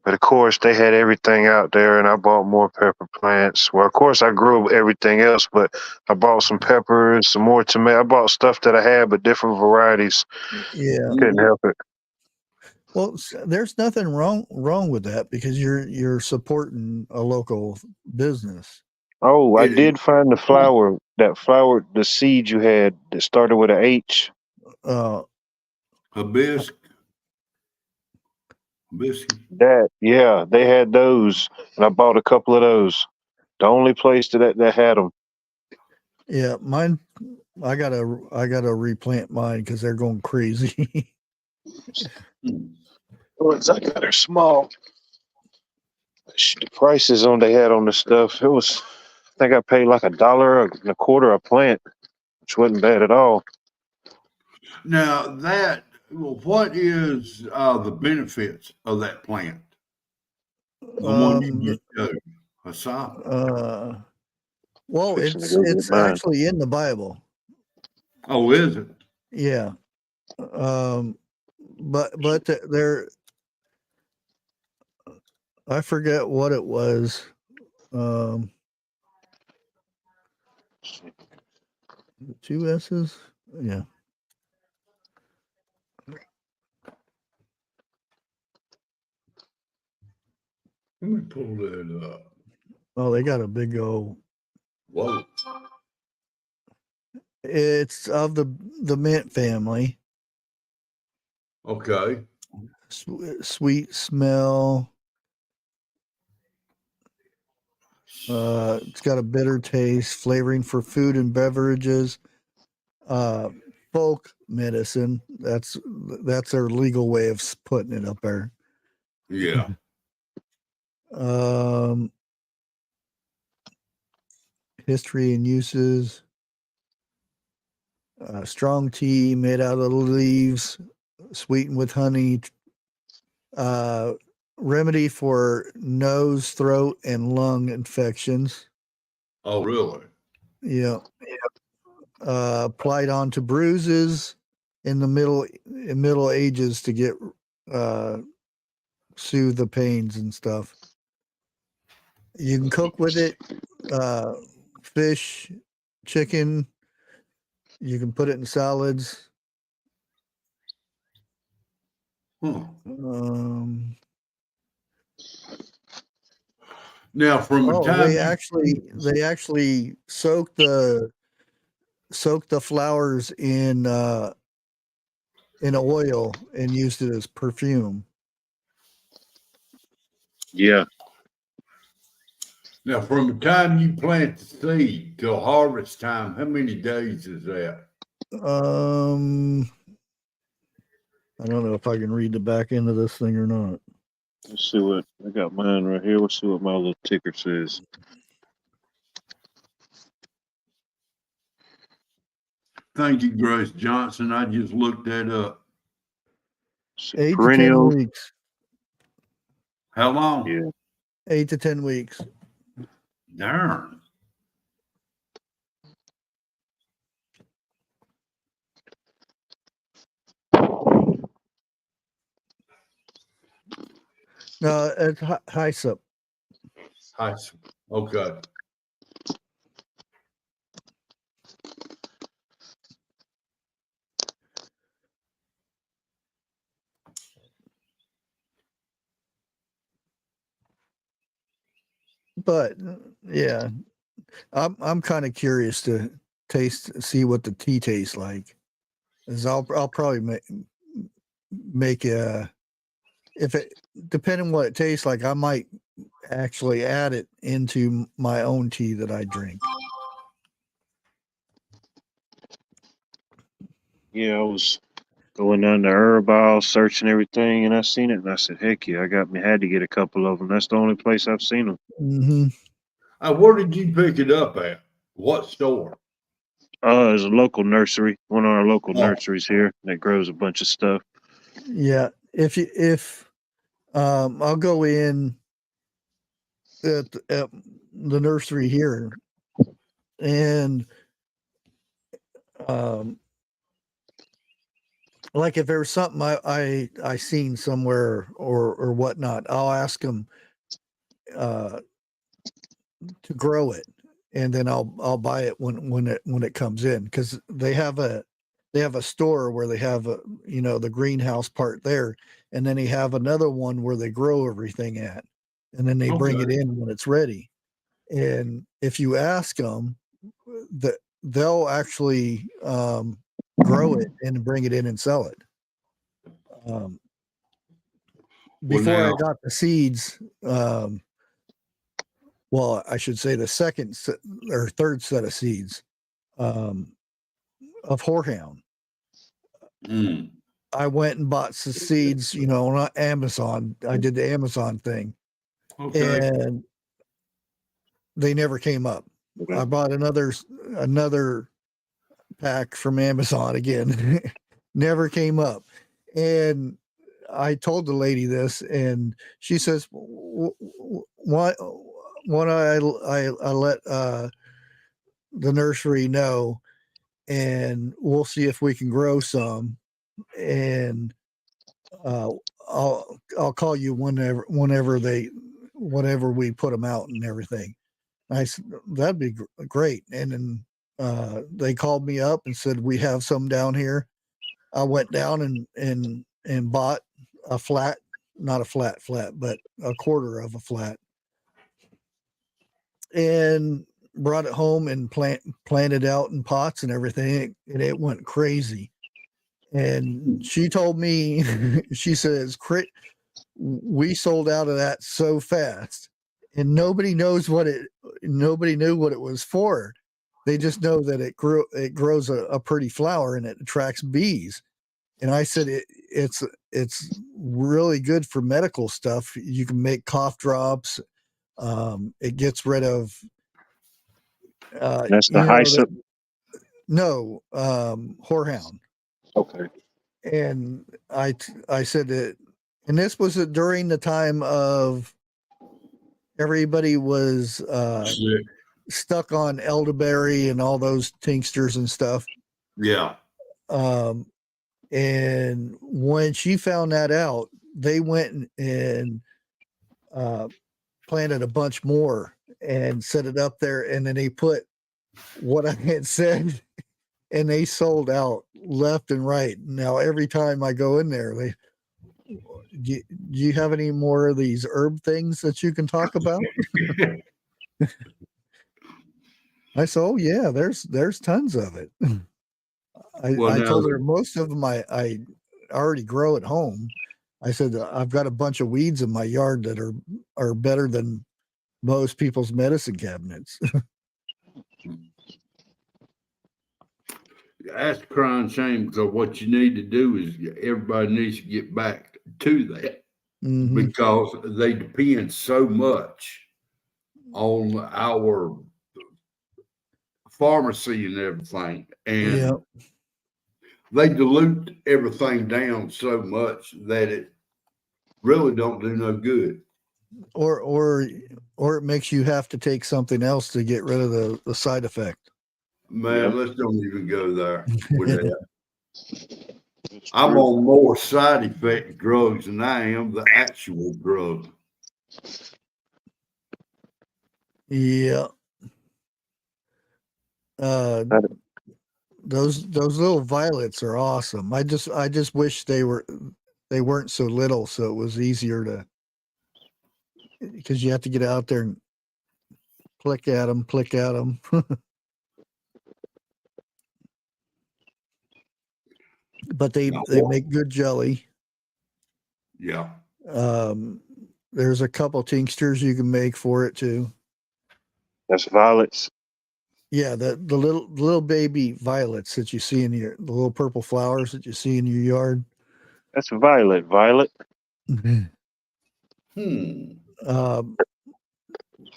But of course, they had everything out there, and I bought more pepper plants. Well, of course, I grew everything else, but I bought some peppers, some more tomato. I bought stuff that I had, but different varieties. Yeah. Couldn't help it. Well, there's nothing wrong with that because you're supporting a local business. Oh, I did find the flower. That flower, the seed you had that started with an H. Hibiscus. That, yeah, they had those, and I bought a couple of those. The only place that had them. Yeah, mine. I gotta replant mine because they're going crazy. I got her small. The prices they had on the stuff, it was. I think I paid like $1.25 a plant, which wasn't bad at all. Now that Well, what is the benefits of that plant? The one you just showed, Hassan. Well, Fixing to go get it's mine. actually in the Bible. Oh, is it? Yeah. But there, I forget what it was. Two S's. Yeah. Let me pull that up. Oh, they got a big old. Whoa. It's of the mint family. Okay. Sweet smell. It's got a bitter taste, flavoring for food and beverages. Folk medicine. That's their legal way of putting it up there. Yeah. History and uses. Strong tea made out of leaves, sweetened with honey. Remedy for nose, throat, and lung infections. Oh, really? Yeah. Applied onto bruises in the Middle Ages to get soothe the pains and stuff. You can cook with it, fish, chicken. You can put it in salads. Now, from the time they actually soak the flowers in oil and used it as perfume. Yeah. Now, from the time you plant the seed till harvest time, how many days is that? I don't know if I can read the back end of this thing or not. Let's see what I got mine right here. Let's see what my little ticker says. Thank you, Grace Johnson. I just looked that up. 8 perennial. to 10 weeks. How long? Yeah. 8 to 10 weeks. Darn. No, it's hyssop. Hyssop. Okay. But yeah, I'm kind of curious to see what the tea tastes like. Is I'll probably make a, if it, depending on what it tastes like, I might actually add it into my own tea that I drink. Yeah, I was going down the herb aisle, searching everything, and I seen it, and I said, "Heck yeah, had to get a couple of them." That's the only place I've seen them. Mm-hmm. Where did you pick it up at? What store? It's a local nursery, one of our local nurseries here that grows a bunch of stuff. Yeah, if I'll go in at the nursery here, and like if there's something I seen somewhere or whatnot, I'll ask them to grow it, and then I'll buy it when it comes in, because they have a store where they have the greenhouse part there, and then they have another one where they grow everything at, and then they bring it in when it's ready. And if you ask them, they'll actually grow it and bring it in and sell it. Before I got the seeds, well, I should say the second or third set of seeds of horehound. I went and bought some seeds, on Amazon. I did the Amazon thing, and they never came up. I bought another pack from Amazon again. Never came up. And I told the lady this, and she says, "Why? I let the nursery know, and we'll see if we can grow some, and I'll call you whenever we put them out and everything." I said, "That'd be great." And then they called me up and said, "We have some down here." I went down and bought a flat, not a flat, but a quarter of a flat, and brought it home and planted out in pots and everything, and it went crazy. And she told me, she says, "We sold out of that so fast, and nobody knew what it was for. They just know that it grows a pretty flower and it attracts bees." And I said, it's really good for medical stuff. You can make cough drops. It gets rid of That's the hyssop. No, horehound. Okay. And I said that, and this was during the time of everybody was stuck on elderberry and all those tinctures and stuff. Yeah. And when she found that out, they went and planted a bunch more and set it up there. And then they put what I had said, and they sold out left and right. Now, every time I go in there, do you have any more of these herb things that you can talk about? I said, "Oh yeah, there's tons of it." I told her most of them I already grow at home. I said, "I've got a bunch of weeds in my yard that are better than most people's medicine cabinets." That's a crying shame, because what you need to do is everybody needs to get back to that, because they depend so much on our pharmacy and everything, and they dilute everything down so much that it really don't do no good. Or it makes you have to take something else to get rid of the side effect. Man, let's don't even go there with that. I'm on more side effect drugs than I am the actual drug. Yeah. Those little violets are awesome. I just wish they weren't so little, so it was easier because you have to get out there and click at them. But they make good jelly. Yeah. There's a couple tinctures you can make for it too. That's violets. Yeah, the little baby violets that you see the little purple flowers that you see in your yard. That's violet.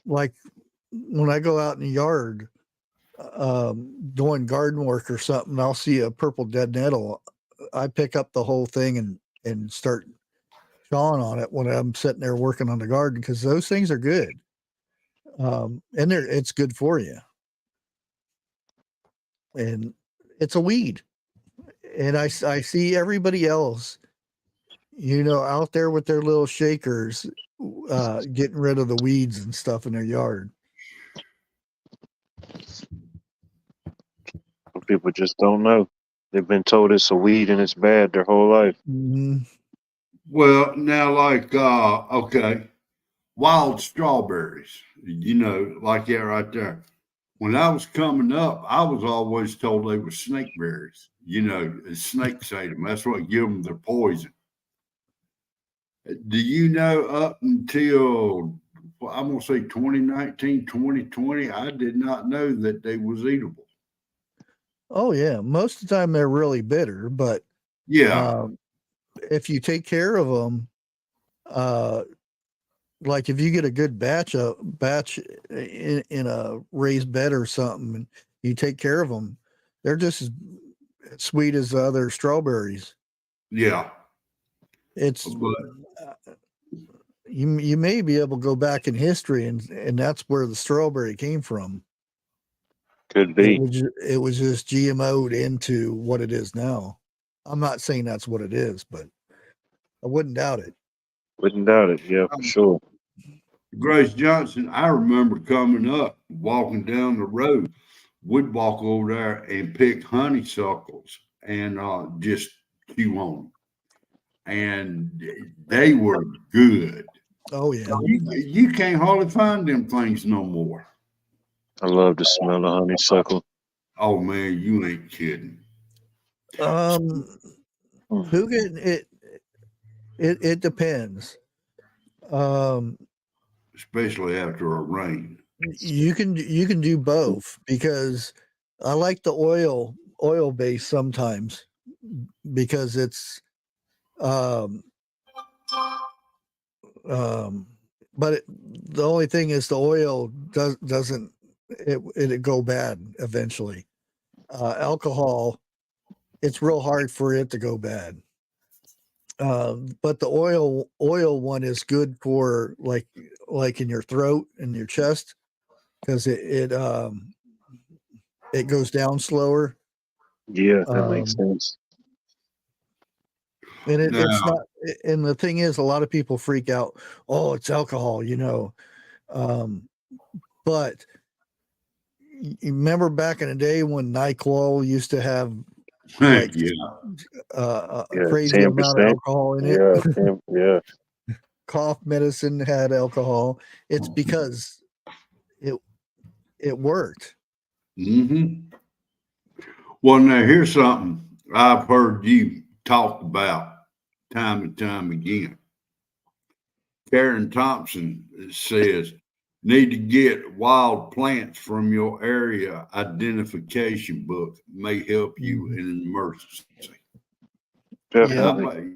Like when I go out in the yard doing garden work or something, I'll see a purple dead nettle. I pick up the whole thing and start chawing on it when I'm sitting there working on the garden, because those things are good. And it's good for you. And it's a weed. And I see everybody else, out there with their little shakers, getting rid of the weeds and stuff in their yard. People just don't know. They've been told it's a weed and it's bad their whole life. Well, now, like, okay, wild strawberries, like that right there. When I was coming up, I was always told they were snake berries. Snakes ate them. That's what give them their poison. Do you know, up until, I'm going to say 2019, 2020, I did not know that they was eatable. Oh, yeah. Most of the time they're really bitter, but if you take care of them, like if you get a good batch in a raised bed or something, and you take care of them, they're just as sweet as the other strawberries. Yeah. It's But you may be able to go back in history, and that's where the strawberry came from. Could be. It was just GMO'd into what it is now. I'm not saying that's what it is, but I wouldn't doubt it. Wouldn't doubt it. Yeah, for sure. Grace Johnson, I remember coming up, walking down the road. We'd walk over there and pick honeysuckles and just chew on them. And they were good. Oh yeah. You can't hardly find them things no more. I love the smell of honeysuckle. Oh man, you ain't kidding. Who can it? It depends. Especially after a rain. You can do both, because I like the oil base sometimes, because it's but the only thing is the oil doesn't it go bad eventually. Alcohol, it's real hard for it to go bad. But the oil one is good for like in your throat and your chest, because it goes down slower. Yeah, that makes sense. And it's not. And the thing is, a lot of people freak out. Oh, it's alcohol, but you remember back in the day when NyQuil used to have like a crazy 10%. amount of alcohol in it. Yeah. Cough medicine had alcohol. It's because it worked. Mm-hmm. Well, now here's something I've heard you talk about time and time again. Karen Thompson says, need to get wild plants from your area identification book. May help you in an emergency. Definitely.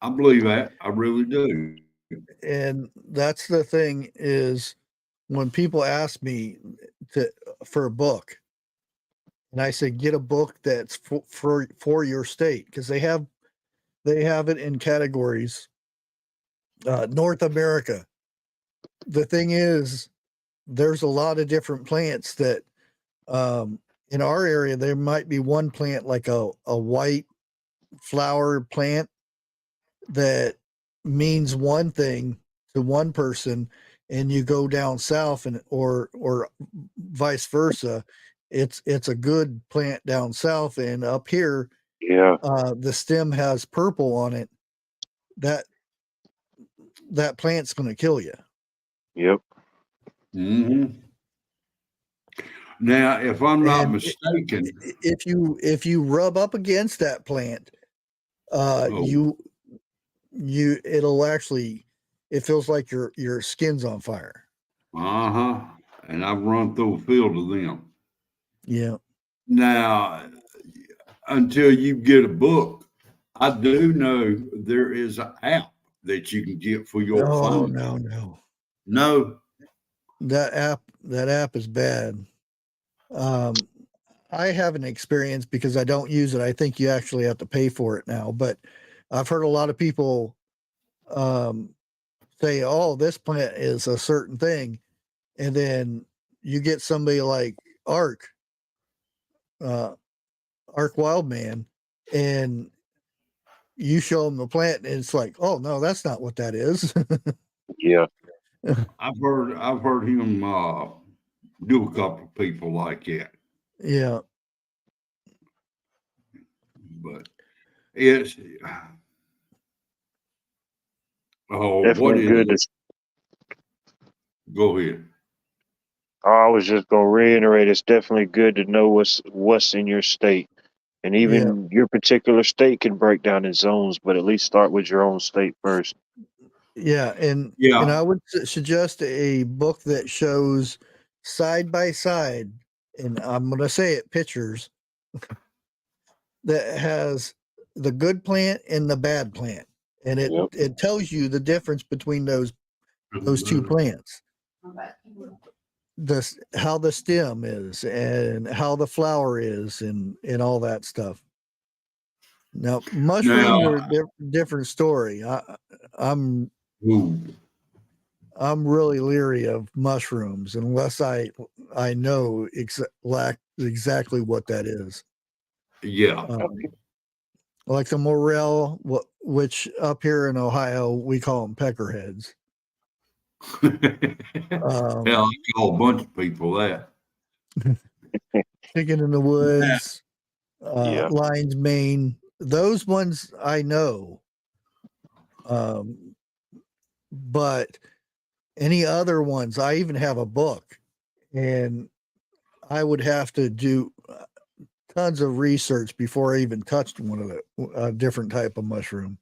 I believe that. I really do. And that's the thing, is when people ask me for a book, and I say, get a book that's for your state, because they have it in categories. North America. The thing is, there's a lot of different plants that in our area, there might be one plant, like a white flower plant, that means one thing to one person, and you go down south or vice versa, it's a good plant down south, and up here, the stem has purple on it. That plant's going to kill you. Yep. Mm-hmm. Now, if I'm not mistaken, if you rub up against that plant, it'll actually, it feels like your skin's on fire. And I've run through a field of them. Yeah. Now, until you get a book, I do know there is an app that you can get for your phone. No. That app is bad. I haven't experienced, because I don't use it. I think you actually have to pay for it now, but I've heard a lot of people say, oh, this plant is a certain thing. And then you get somebody like Ark Wildman, and you show them the plant, and it's like, oh no, that's not what that is. Yeah. I've heard him do a couple of people like that. Yeah. But it's definitely what is good. Go ahead. I was just gonna reiterate, it's definitely good to know what's in your state. And even your particular state can break down in zones, but at least start with your own state first. Yeah, and I would suggest a book that shows side by side, and I'm going to say it, pictures, that has the good plant and the bad plant, and it tells you the difference between those two plants. How the stem is, and how the flower is, and all that stuff. Now mushrooms are a different story. I'm ooh, I'm really leery of mushrooms unless I know exactly what that is. yeah. Like the morel, which up here in Ohio we call them peckerheads. Hell, I call a bunch of people that. Chicken in the woods, Yeah. lion's mane. Those ones I know. But any other ones, I even have a book, and I would have to do tons of research before I even touched one of the different type of mushroom.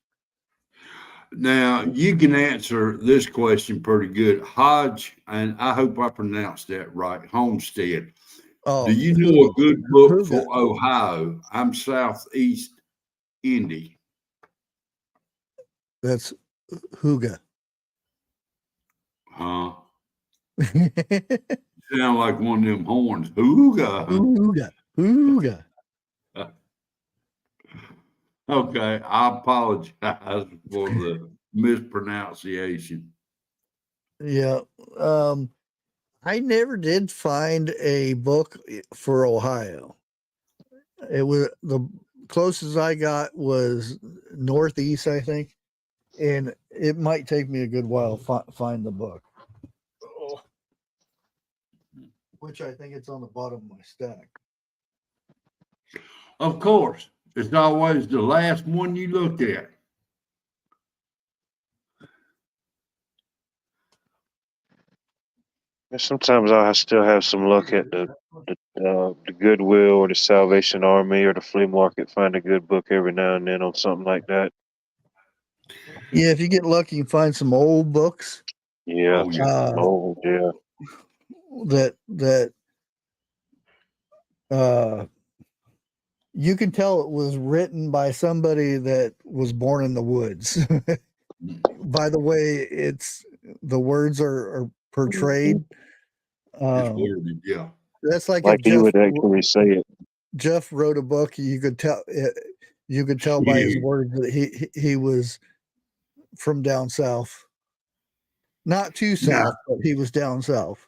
Now, you can answer this question pretty good. Hodge, and I hope I pronounced that right, Homestead. Oh, Do you know a good book Huga. for Ohio? I'm Southeast Indy. That's Huga. Huh? Sound like one of them horns. Hooga. Huga. Huga. Okay, I apologize for the mispronunciation. Yeah. I never did find a book for Ohio. It was the closest I got was Northeast, I think, and it might take me a good while to find the book. Which I think it's on the bottom of my stack. Of course, it's always the last one you look at. Sometimes I still have some luck at the Goodwill or the Salvation Army or the flea market. Find a good book every now and then on something like that. Yeah, if you get lucky and find some old books. Yeah. Oh, yeah. Yeah. That you can tell it was written by somebody that was born in the woods. By the way, the words are portrayed. It's worded, yeah. That's like Like if he would actually say it. Jeff wrote a book, you could tell by his words that he was from down south. Not too south, but he was down south.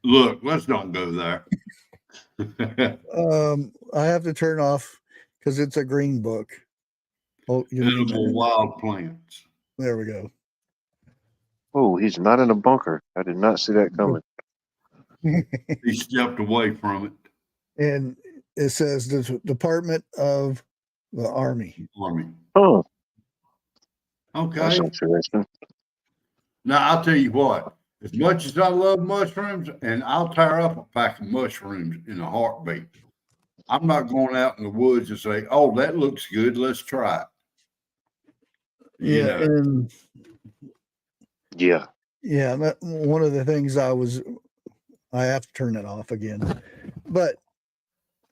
Look, let's not go there. I have to turn off because it's a green book. Oh, Edible wild plants. There we go. Oh, he's not in a bunker. I did not see that coming. He stepped away from it. And it says the Department of the Army. Oh, Okay. that's interesting. Now, I'll tell you what, as much as I love mushrooms, and I'll tear up a pack of mushrooms in a heartbeat, I'm not going out in the woods and say, oh, that looks good, let's try it. Yeah, and yeah. One of the things I have to turn it off again, but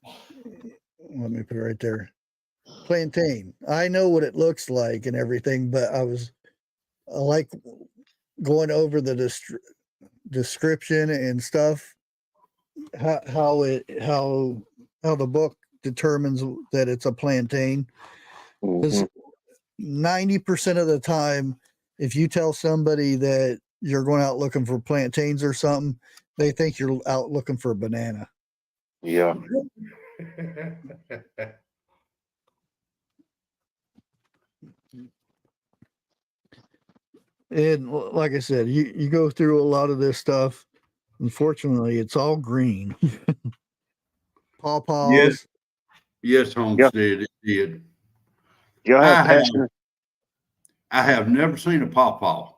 let me put it right there. Plantain. I know what it looks like and everything, but I like going over the description and stuff. How the book determines that it's a plantain. Because 90% of the time, if you tell somebody that you're going out looking for plantains or something, they think you're out looking for a banana. Yeah. And like I said, you go through a lot of this stuff. Unfortunately, it's all green. Pawpaws. Yes, Homestead, it did. Yeah, I have never seen a pawpaw.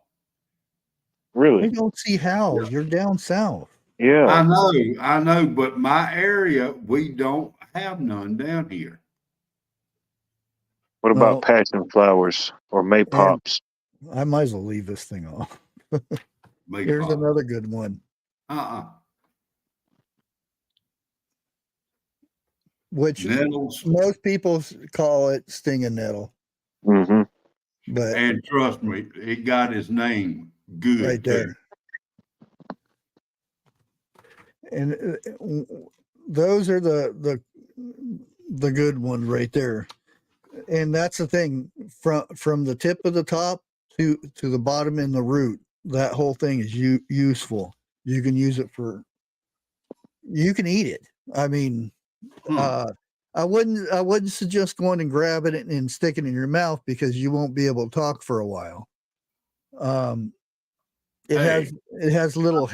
Really? I don't see how. You're down south. Yeah. I know, but my area, we don't have none down here. What about passion flowers or maypops? I might as well leave this thing off. Here's another good one. Which nettles. Most people call it stinging nettle. Mm-hmm. And trust me, it got his name good right there. And those are the good ones right there. And that's the thing, from the tip of the top to the bottom in the root, that whole thing is useful. You can use it you can eat it. I mean, I wouldn't suggest going and grabbing it and sticking it in your mouth, because you won't be able to talk for a while. It has little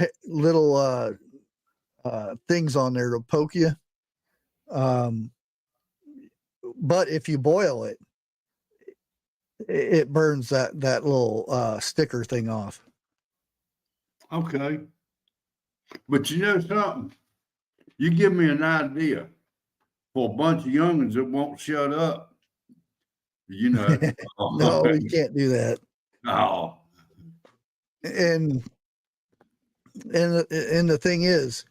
things on there to poke you. But if you boil it, it burns that little sticker thing off. Okay. But you know something? You give me an idea for a bunch of youngins that won't shut up. You know. No, you can't do that. Oh. And the thing is,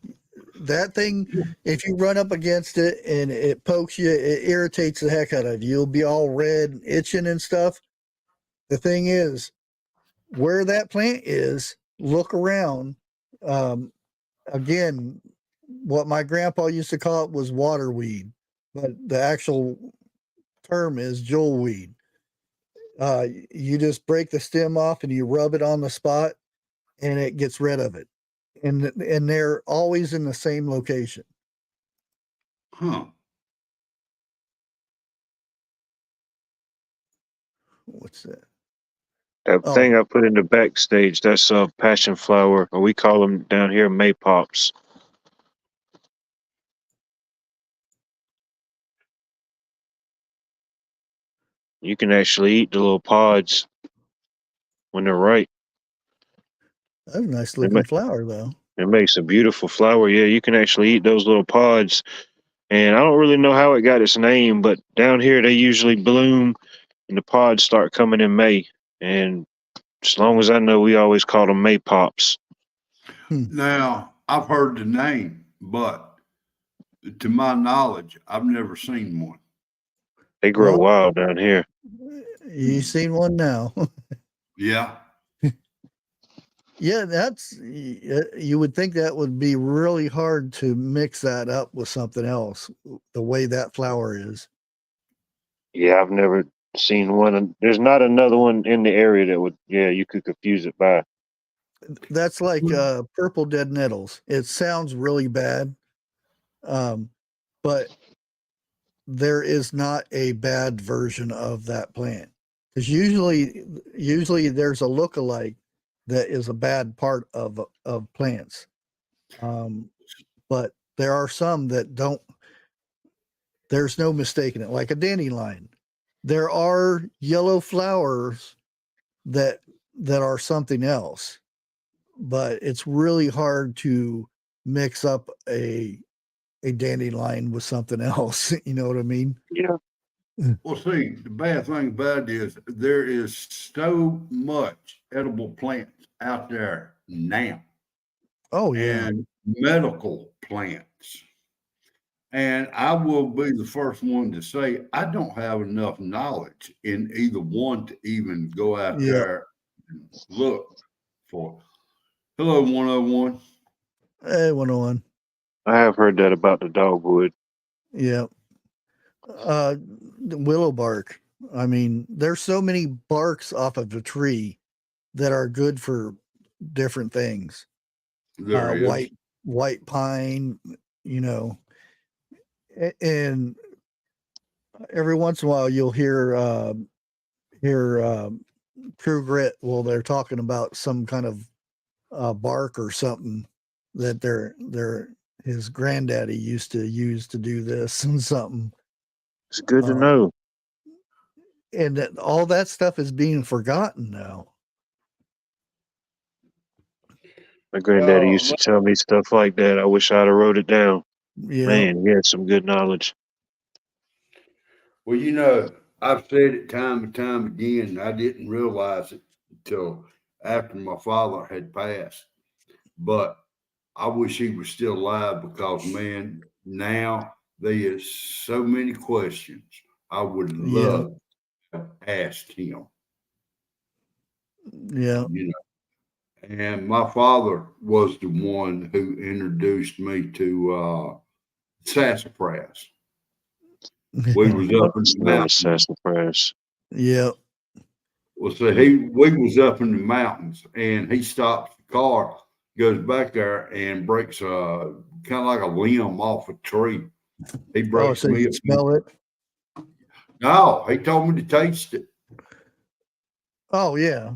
that thing, if you run up against it and it pokes you, it irritates the heck out of you. You'll be all red, itching and stuff. The thing is, where that plant is, look around. Again, what my grandpa used to call it was waterweed, but the actual term is jewelweed. You just break the stem off and you rub it on the spot, and it gets rid of it. And they're always in the same location. Huh. What's that? That thing I put in the backstage, that's a passion flower, or we call them down here maypops. You can actually eat the little pods when they're ripe. That's a nice looking flower, though. It makes a beautiful flower. Yeah, you can actually eat those little pods. And I don't really know how it got its name, but down here they usually bloom and the pods start coming in May. And as long as I know, we always call them maypops. Now, I've heard the name, but to my knowledge, I've never seen one. They grow wild down here. You seen one now? Yeah. Yeah, you would think that would be really hard to mix that up with something else, the way that flower is. Yeah, I've never seen one. There's not another one in the area that would, you could confuse it by. That's like purple dead nettles. It sounds really bad, but there is not a bad version of that plant. Because usually there's a lookalike that is a bad part of plants. But there are some that don't, there's no mistaking it, like a dandelion. There are yellow flowers that are something else, but it's really hard to mix up a dandelion with something else. You know what I mean? Yeah. Well, see, the bad thing about it is there is so much edible plants out there now. Oh, yeah. And medical plants. And I will be the first one to say I don't have enough knowledge in either one to even go out there and look for. Hello, 101. Hey, 101. I have heard that about the dogwood. Yeah. The willow bark. I mean, there's so many barks off of a tree that are good for different things. White pine, you know, and every once in a while you'll hear True Grit. Well, they're talking about some kind of bark or something that his granddaddy used to use to do this and something. It's good to know. And that all that stuff is being forgotten now. My granddaddy used to tell me stuff like that. I wish I'd have wrote it down. Yeah. Man, he had some good knowledge. Well, you know, I've said it time and time again. I didn't realize it until after my father had passed. But I wish he was still alive, because, man, now there is so many questions I would love to ask him. Yeah. You know, and my father was the one who introduced me to sassafras. We was up in the Smell the mountains. sassafras. Yep. Well, see, we was up in the mountains, and he stops the car, goes back there, and breaks kind of like a limb off a tree. He breaks so me. you can smell it. No, he told me to taste it. Oh yeah,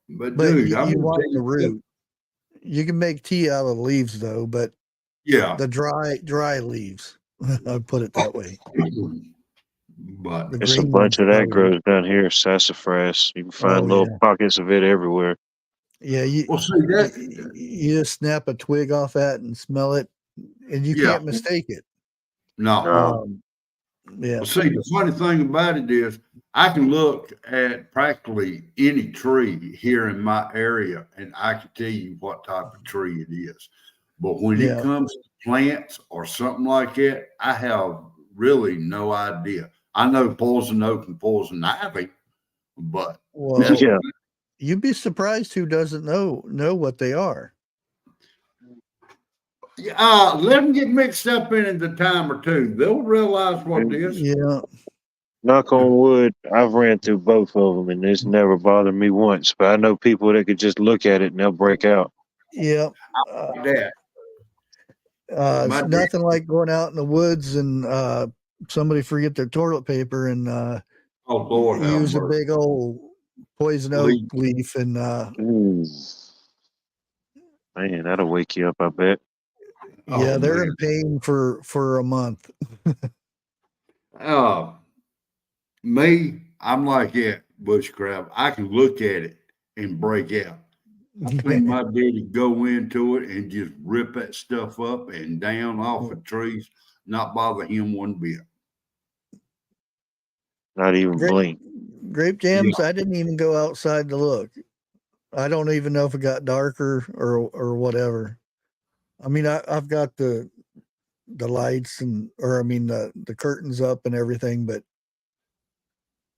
But but dude, you I'm gonna want tell the you root. You can make tea out of the leaves though, but yeah. the dry leaves. I'll put it that way. But The It's a green bunch ones of that probably. grows down here, sassafras. You can find little Yeah. pockets of it everywhere. Yeah, well, see that. you just snap a twig off that and smell it, and you Yeah. can't mistake it. No. Yeah. Well, see, the funny thing about it is, I can look at practically any tree here in my area, and I can tell you what type of tree it is. But when it comes to plants or something like that, I have really no idea. I know poison oak and poison ivy, but Well, Yeah. you'd be surprised who doesn't know what they are. let them get mixed up in it a time or two. They'll realize what it is. Yeah. Knock on wood, I've ran through both of them, and it's never bothered me once. But I know people that could just look at it and they'll break out. Yeah. That. It's nothing like going out in the woods and somebody forget their toilet paper and Oh Lord, use a big old poison oak leaf and Man, that'll wake you up, I bet. yeah, they're in pain for a month. Me, I'm like bushcraft. I can look at it and break out. I think my daddy go into it and just rip that stuff up and down off of trees, not bother him one bit. Not even blink. Grape jams, I didn't even go outside to look. I don't even know if it got darker or whatever. I mean, I've got the lights the curtains up and everything, but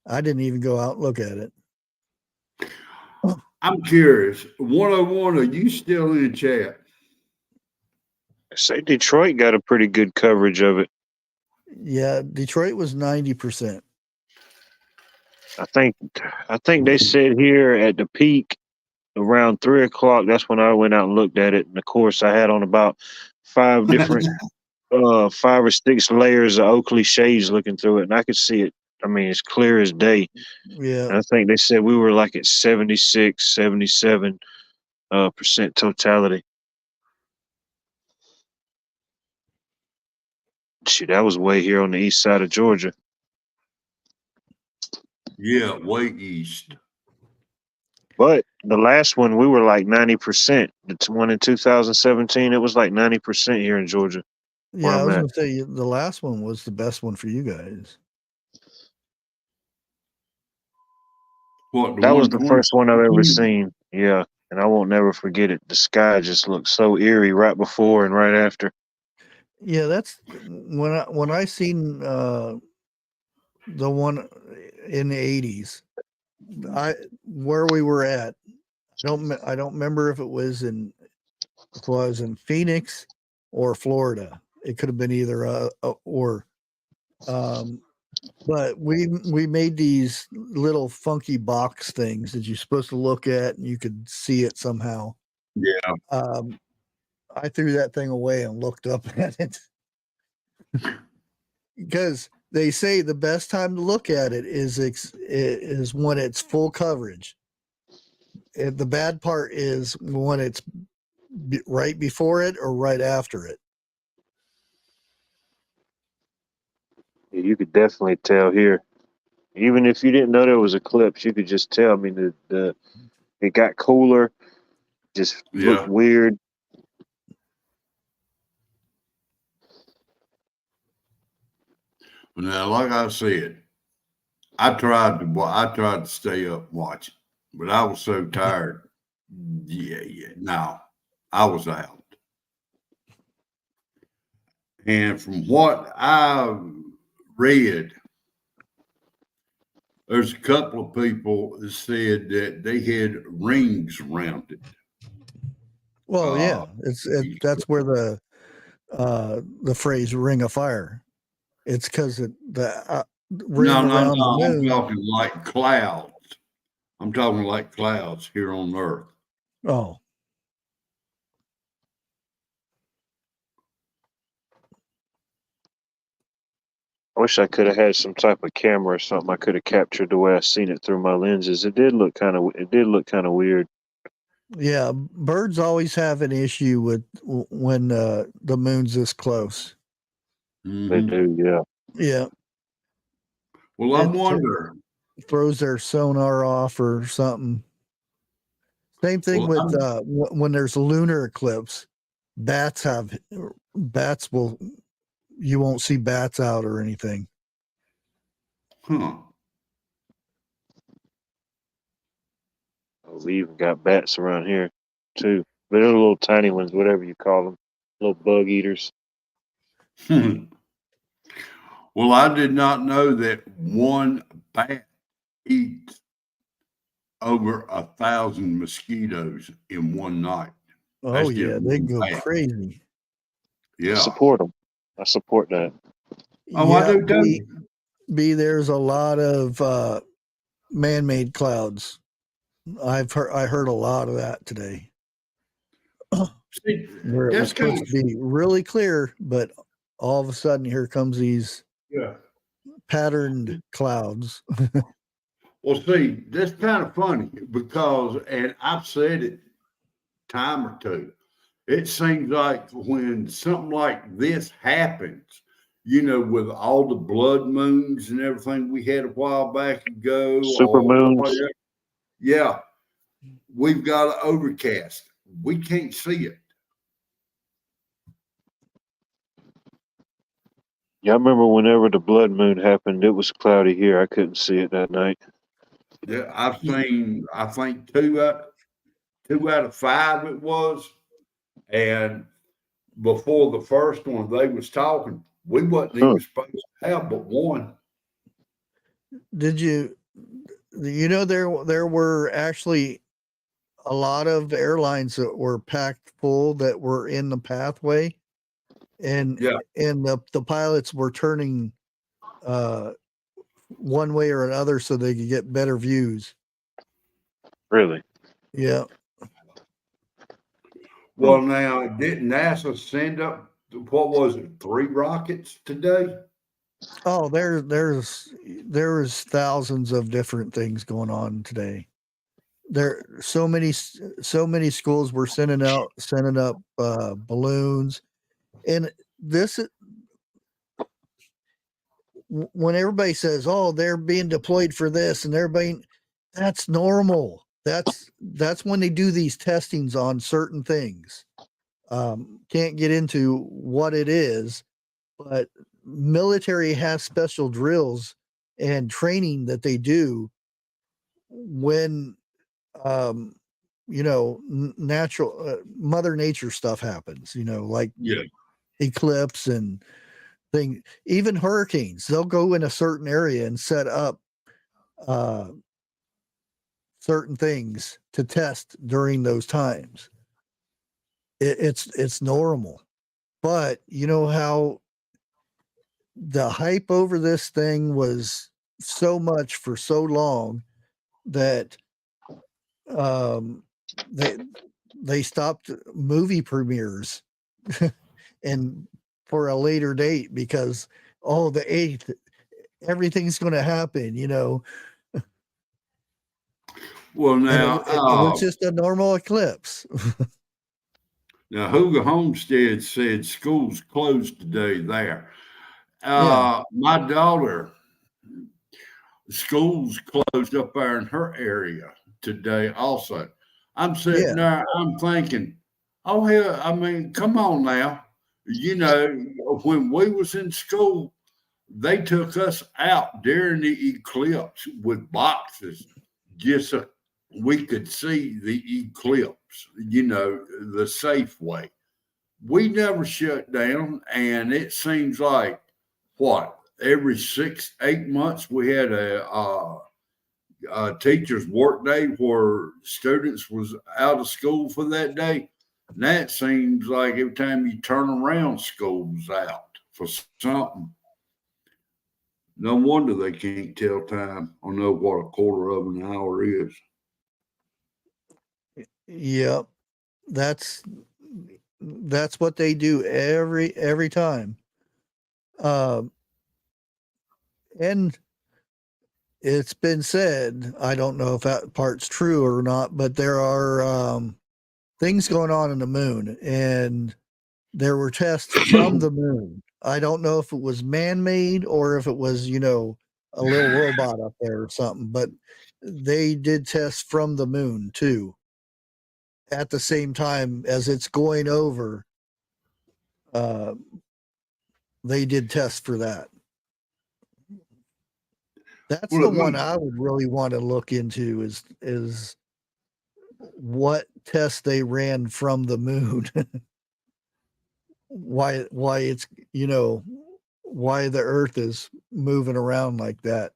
I didn't even go out and look at it. I'm curious. 101, are you still in the chat? I say Detroit got a pretty good coverage of it. Yeah, Detroit was 90%. I think they said here at the peak around 3 o'clock. That's when I went out and looked at it. And of course, I had on about 5 different, 5 or 6 layers of Oakley shades looking through it, and I could see it. I mean, it's clear as day. Yeah. And I think they said we were like at 76, 77 percent totality. Shoot, that was way here on the east side of Georgia. Yeah, way east. But the last one, we were like 90%. The one in 2017, it was like 90% here in Georgia. Yeah, I was going to say the last one was the best one for you guys. What? That was the first one I've ever seen. Yeah, and I won't never forget it. The sky just looked so eerie right before and right after. Yeah, that's when I seen the one in the 80s. Where we were at. I don't remember if it was in Phoenix or Florida. It could have been either or. But we made these little funky box things that you're supposed to look at and you could see it somehow. Yeah. I threw that thing away and looked up at it because they say the best time to look at it is when it's full coverage. The bad part is when it's right before it or right after it. You could definitely tell here. Even if you didn't know there was eclipse, you could just tell. I mean, it got cooler, just looked weird. Now, like I said, I tried to stay up watching, but I was so tired. No, I was out. And from what I read, there's a couple of people that said that they had rings around it. Well, yeah, that's where the phrase "ring of fire." It's because the rim No, no, around the no. I'm moon. talking like clouds. I'm talking like clouds here on Earth. Oh, I wish I could have had some type of camera or something. I could have captured the way I seen it through my lenses. It did look kind of weird. yeah. Birds always have an issue with when the moon's this close. They Mhm. do, yeah. Yeah, Well, I it wonder. throws their sonar off or something. Same thing Well, with when there's a lunar eclipse. Bats will, you won't see bats out or anything. huh. We even got bats around here too. But they're little tiny ones, whatever you call them, little bug eaters. Well, I did not know that one bat eats over 1,000 mosquitoes in one night. Oh That's just yeah, they one go bat. crazy. I Yeah. support them. I support that. Oh, I Yeah, do too. there's a lot of man-made clouds. I heard a lot of that today. See, Where it was that's kind supposed of to be really clear, but all of a sudden here comes these yeah. patterned clouds. Well, see, that's kind of funny because, and I've said it time or two. It seems like when something like this happens, with all the blood moons and everything we had a while back ago, Super or moons. whatever, yeah, we've got an overcast. We can't see it. Yeah, I remember whenever the blood moon happened, it was cloudy here. I couldn't see it that night. Yeah, I've seen, I think two out of five it was, and before the first one, they was talking. We wasn't Huh. even supposed to have but one. Did you there were actually a lot of airlines that were packed full that were in the pathway, and Yeah. the pilots were turning one way or another so they could get better views. Really? Yeah. Well, now didn't NASA send up what was it, 3 rockets today? Oh, there's thousands of different things going on today. There so many schools were sending up balloons, and this when everybody says, "Oh, they're being deployed for this," and that's normal. That's when they do these testings on certain things. Can't get into what it is, but military has special drills and training that they do when natural mother nature stuff happens, like Yeah. eclipse and thing, even hurricanes. They'll go in a certain area and set up certain things to test during those times. It's normal, but you know how the hype over this thing was so much for so long that they stopped movie premieres and for a later date because the 8th, everything's going to happen, Well, and now, it was just a normal eclipse. now Hugo Homestead said school's closed today there. Yeah. My daughter, school's closed up there in her area today also. I'm sitting there, I'm thinking, oh hell, I mean, come on now. When we was in school, they took us out during the eclipse with boxes just so we could see the eclipse, the safe way. We never shut down, and it seems like every 6-8 months we had a teacher's work day where students was out of school for that day. And that seems like every time you turn around, school's out for something. No wonder they can't tell time or know what a quarter of an hour is. Yep. That's what they do every time. And it's been said, I don't know if that part's true or not, but there are things going on in the moon, and there were tests from the moon. I don't know if it was man-made or if it was, a little robot up there or something, but they did tests from the moon too. At the same time as it's going over, they did tests for that. That's the one I would really want to look into is what tests they ran from the moon. why it's, why the earth is moving around like that.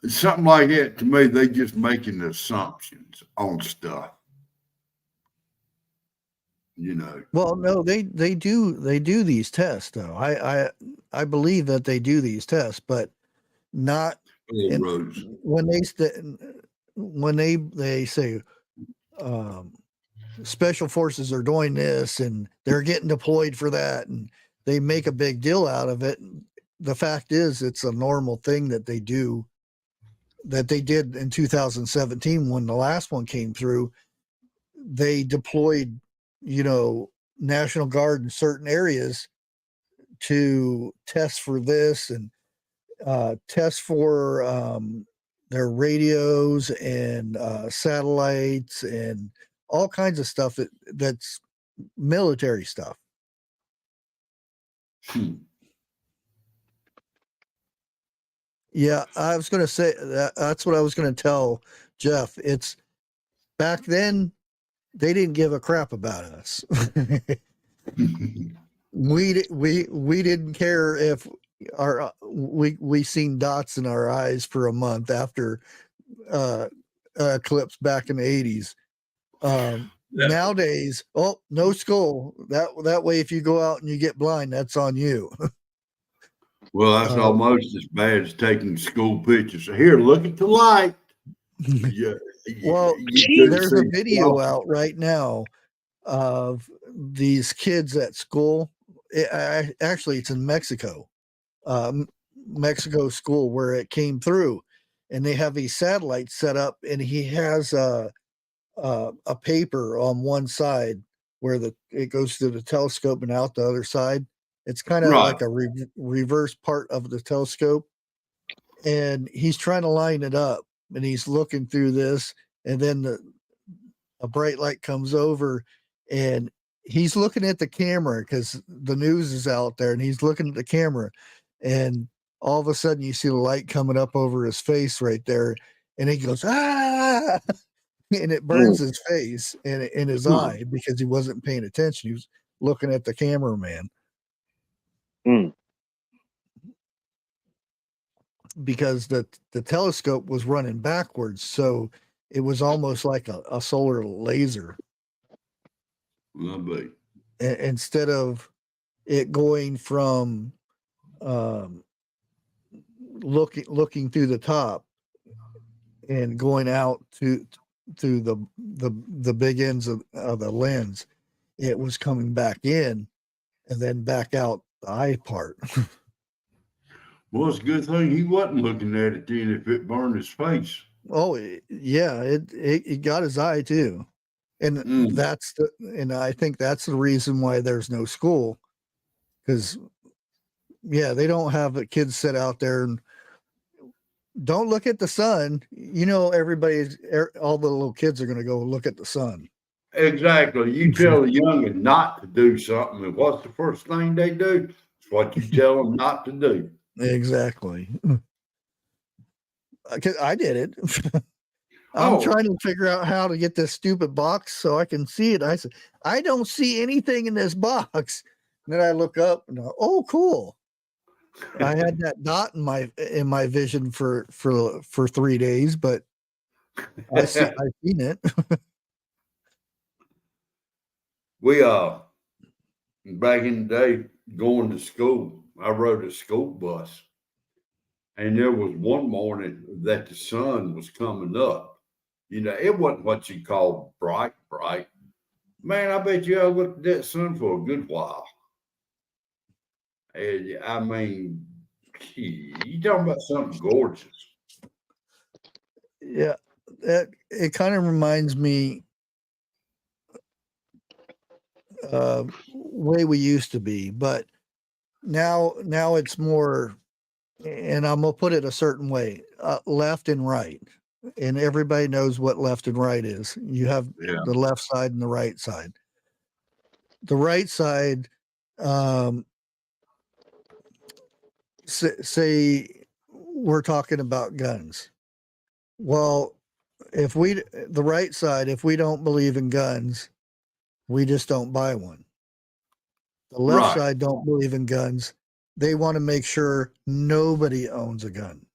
Something like that, to me, they just making assumptions on stuff. Well, no, they do these tests though. I believe that they do these tests, but not when they say special forces are doing this and they're getting deployed for that, and they make a big deal out of it. The fact is, it's a normal thing that they do, that they did in 2017 when the last one came through. They deployed, National Guard in certain areas to test for this and test for their radios and satellites and all kinds of stuff that's military stuff. Yeah, I was going to say that's what I was going to tell Jeff. It's back then they didn't give a crap about us. we didn't care if we seen dots in our eyes for a month after Eclipse back in the 80s. Nowadays, no skull. That way, if you go out and you get blind, that's on you. Well, that's almost as bad as taking school pictures. So here, look at the light. Yeah. Well, there's a video out right now of these kids at school. Actually, it's in Mexico, Mexico school where it came through, and they have these satellites set up, and he has a paper on one side where it goes through the telescope and out the other side. It's kind of like a reverse part of the telescope, and he's trying to line it up, and he's looking through this, and then a bright light comes over, and he's looking at the camera because the news is out there, and he's looking at the camera, and all of a sudden you see the light coming up over his face right there, and he goes, ah, and it burns his face and in his eye because he wasn't paying attention. He was looking at the cameraman. Because the telescope was running backwards, so it was almost like a solar laser. Lovely. Instead of it going from looking through the top and going out to the big ends of the lens, it was coming back in and then back out the eye part. Well, it's a good thing he wasn't looking at it then if it burned his face. Oh yeah, it got his eye too. And and I think that's the reason why there's no school, because they don't have the kids sit out there and don't look at the sun. All the little kids are going to go look at the sun. Exactly. You tell a youngin not to do something, and what's the first thing they do? It's what you tell them not to do. Exactly. I did it. I'm trying to figure out how to get this stupid box so I can see it. I said, I don't see anything in this box. And then I look up and oh, cool. I had that dot in my vision for 3 days, but I've seen it. back in the day, going to school, I rode a school bus. And there was one morning that the sun was coming up. You know, it wasn't what you call bright. Man, I bet you I looked at that sun for a good while. And I mean, you talking about something gorgeous. Yeah, it kind of reminds me way we used to be, but now it's more, and I'm gonna put it a certain way, left and right, and everybody knows what left and right is. You have the left side and the right side. The right side, say we're talking about guns. Well, the right side, if we don't believe in guns, we just don't buy one. The left side don't believe in guns. They want to make sure nobody owns a gun.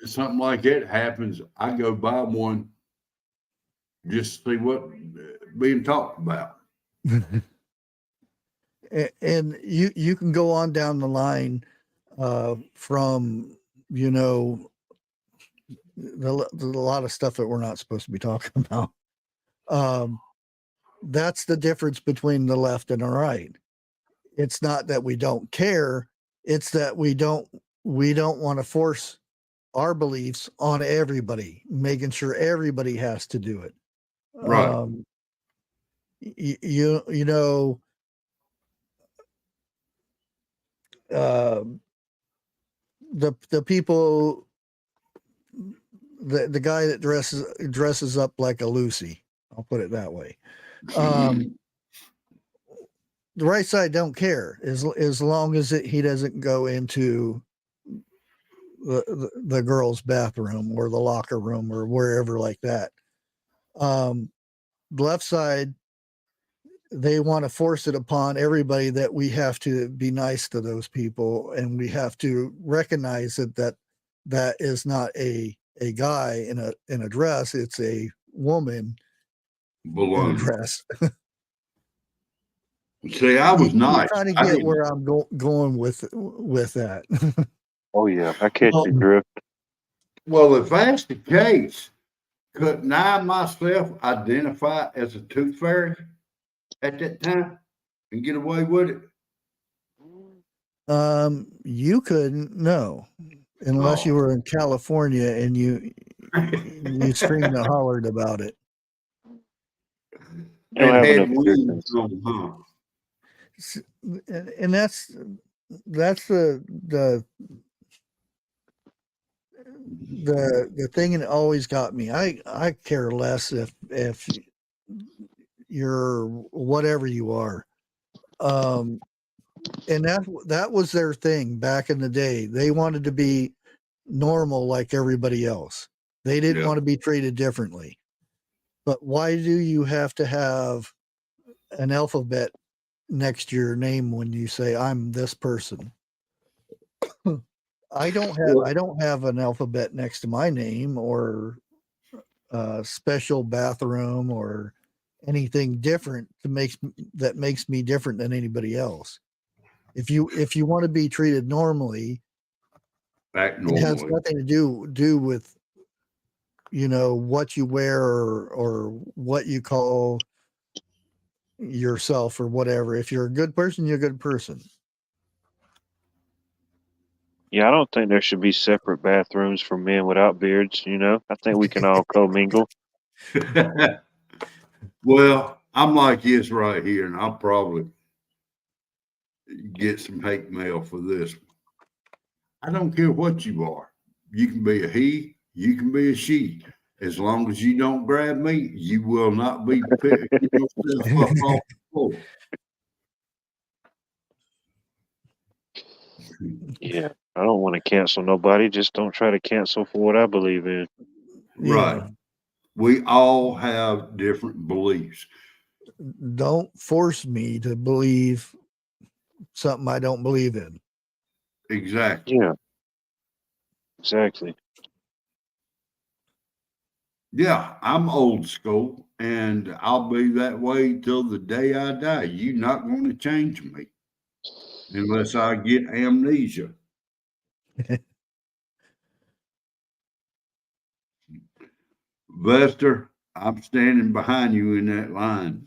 Something like that happens, I go buy one just to see what being talked about. And you can go on down the line from, you know, a lot of stuff that we're not supposed to be talking about. That's the difference between the left and the right. It's not that we don't care. It's that we don't want to force our beliefs on everybody, making sure everybody has to do it. Right. You know, the people, the guy that dresses up like a Lucy, I'll put it that way. The right side don't care as long as he doesn't go into the girls' bathroom or the locker room or wherever like that. The left side, they want to force it upon everybody that we have to be nice to those people, and we have to recognize that is not a guy in a dress; it's a woman in a dress. See, I was nice. You kind of get where I'm going with that. Oh yeah, I catch the drift. Well, if that's the case, couldn't I myself identify as a tooth fairy at that time and get away with it? You couldn't, no, unless you were in California and you screamed and hollered about it. And had wings on, huh? And that's the thing that always got me. I care less if you're whatever you are. And that was their thing back in the day. They wanted to be normal like everybody else. They didn't want to be treated differently. But why do you have to have an alphabet next to your name when you say I'm this person? I don't have an alphabet next to my name or a special bathroom or anything different that makes me different than anybody else. If you want to be treated normally, it has nothing to do with, you know, what you wear or what you call yourself or whatever. If you're a good person, you're a good person. Yeah, I don't think there should be separate bathrooms for men without beards, you know. I think we can all commingle. Well, I'm like this right here, and I'll probably get some hate mail for this one. I don't care what you are. You can be a he, you can be a she. As long as you don't grab me, you will not be picking yourself up off the floor. Yeah, I don't want to cancel nobody. Just don't try to cancel for what I believe in. Right. We all have different beliefs. Don't force me to believe something I don't believe in. Exactly. Yeah. Exactly. Yeah, I'm old school, and I'll be that way till the day I die. You're not going to change me unless I get amnesia. Vester, I'm standing behind you in that line.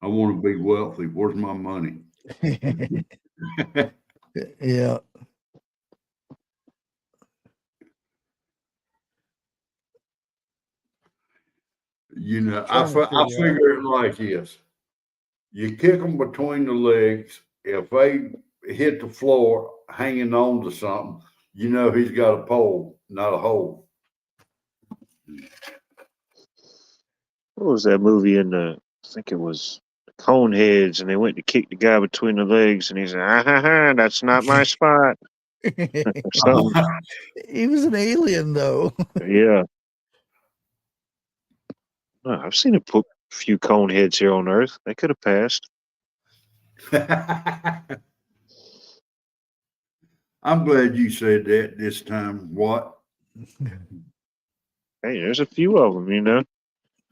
I want to be wealthy. Where's my money? Yeah. You know, I Trying to figure out. figure it like this. You kick them between the legs. If they hit the floor hanging on to something, you know he's got a pole, not a hole. What was that movie in the? I think it was Coneheads, and they went to kick the guy between the legs, and he said, "Ah, ha, ha, that's not my spot." Or something. He was an alien, though. Yeah. No, I've seen a few Coneheads here on Earth. They could have passed. I'm glad you said that this time. What? Hey, there's a few of them, you know.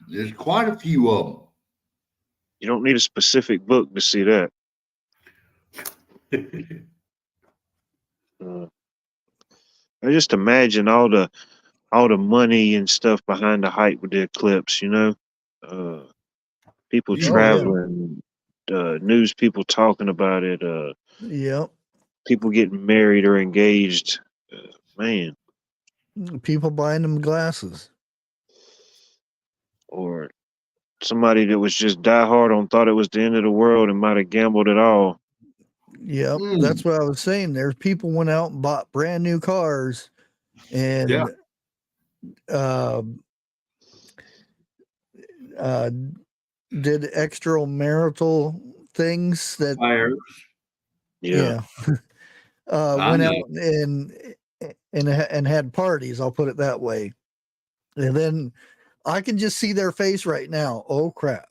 There's quite a few of them. You don't need a specific book to see that. I just imagine all the money and stuff behind the hype with the eclipse, you know. People Oh, yeah. traveling, news people talking about it, Yep. people getting married or engaged. Man. People buying them glasses. Or somebody that was just diehard on thought it was the end of the world and might have gambled it all. Yep. That's what I was saying. There's people went out and bought brand new cars and did extramarital things that Yeah. went out and had parties, I'll put it that way. And then I can just see their face right now. Oh crap.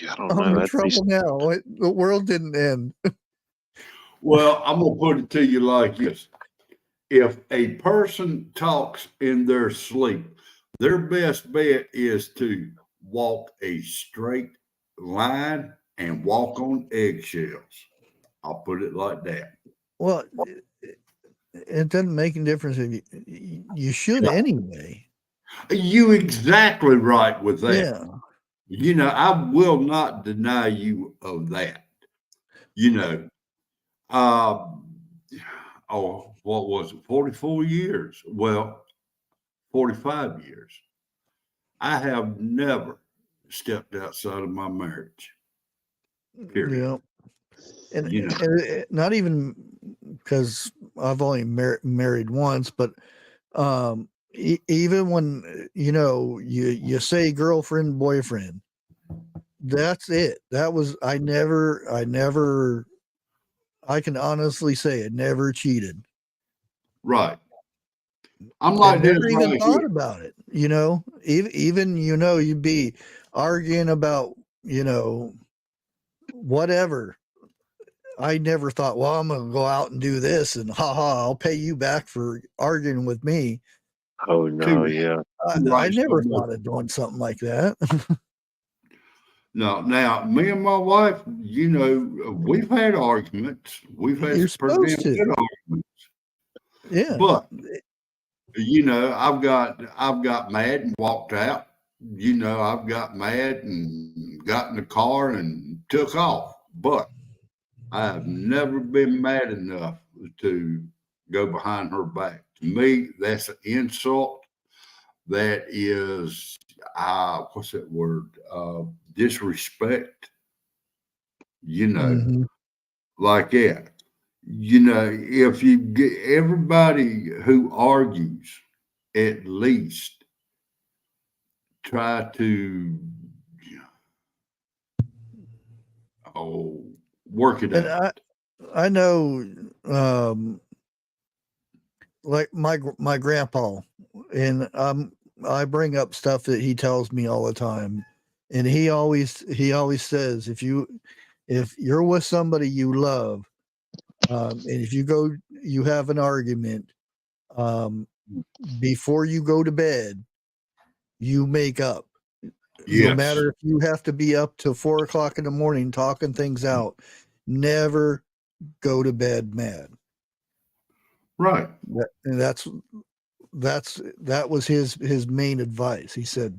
Yeah, I don't I'm know. in trouble now. The world didn't end. Well, I'm gonna put it to you like this. If a person talks in their sleep, their best bet is to walk a straight line and walk on eggshells. I'll put it like that. Well, it doesn't make any difference if you should anyway. You exactly right with that. Yeah. You know, I will not deny you of that. You know, what was it? 44 years. Well, 45 years. I have never stepped outside of my marriage. Period. Yeah. And, you know, and not even because I've only married once, but even when you say girlfriend, boyfriend, that's it. That was I can honestly say it never cheated. Right. I'm like never even thought about it. Even you'd be arguing about whatever. I never thought, well, I'm going to go out and do this and I'll pay you back for arguing with me. Oh, no, yeah. I never thought of doing something like that. No, now, me and my wife, we've had arguments. We've had You're supposed to. arguments. Yeah. But, I've got mad and walked out. I've got mad and got in the car and took off. But I have never been mad enough to go behind her back. To me, that's an insult. That is, what's that word? Disrespect. Like that. If you get everybody who argues, at least try to work it out. I know, like my grandpa, and I bring up stuff that he tells me all the time, and he always says if you're with somebody you love, and if you have an argument, before you go to bed, you make up. Yes. No matter if you have to be up till 4 o'clock in the morning talking things out, never go to bed mad. Right. And that was his main advice. He said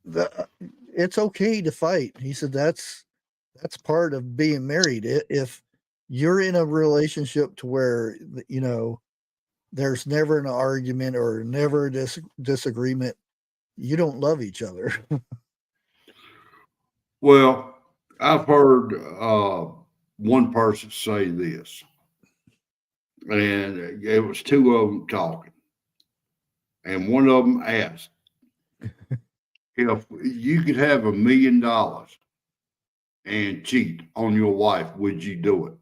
that it's okay to fight. He said that's part of being married. If you're in a relationship to where, you know, there's never an argument or never a disagreement, you don't love each other. Well, I've heard one person say this, and it was two of them talking, and one of them asked, if you could have $1 million and cheat on your wife, would you do it?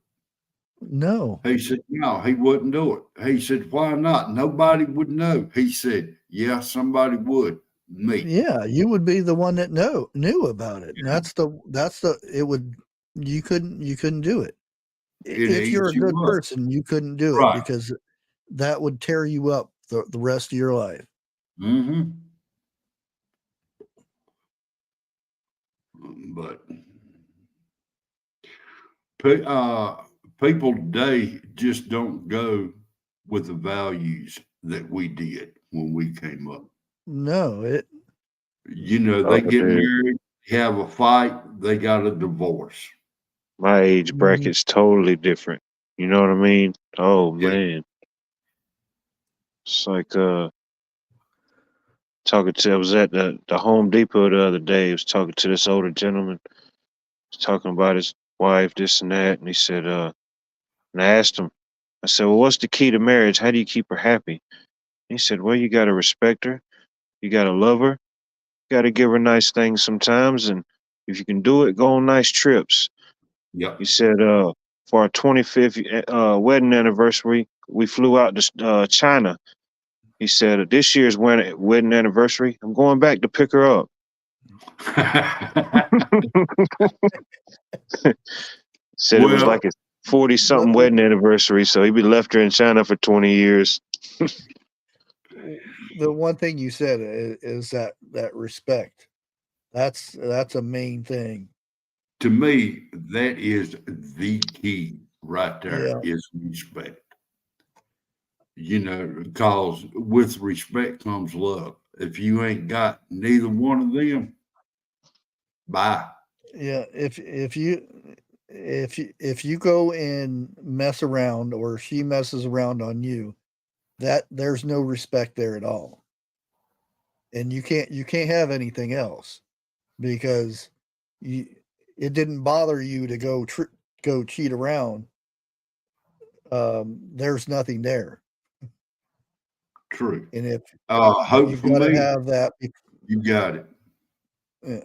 No. He said, no, he wouldn't do it. He said, why not? Nobody would know. He said, yeah, somebody would. Me. Yeah, you would be the one that knew about it. And you couldn't do it. If you're a good person, you couldn't do it because that would tear you up the rest of your life. Mm-hmm. But people today just don't go with the values that we did when we came up. No, they get married, have a fight, they got a divorce. My age bracket's totally different. You know what I mean? Oh man. It's like I was at the Home Depot the other day. I was talking to this older gentleman. He was talking about his wife, this and that, and he said, and I asked him, I said, well, what's the key to marriage? How do you keep her happy? He said, well, you gotta respect her, you gotta love her, you gotta give her nice things sometimes, and if you can do it, go on nice trips. Yeah. He said, for our 25th wedding anniversary, we flew out to China. He said, this year's wedding anniversary, I'm going back to pick her up. Said it was like his 40-something wedding anniversary, so he been left her in China for 20 years. The one thing you said is that respect. That's a main thing. To me, that is the key right there, is respect. Because with respect comes love. If you ain't got neither one of them, bye. Yeah, if you go and mess around, or she messes around on you, that there's no respect there at all. And you can't have anything else, because it didn't bother you to go cheat around. There's nothing there. True. And if hope you've for got to me, have that, you got it. Yeah.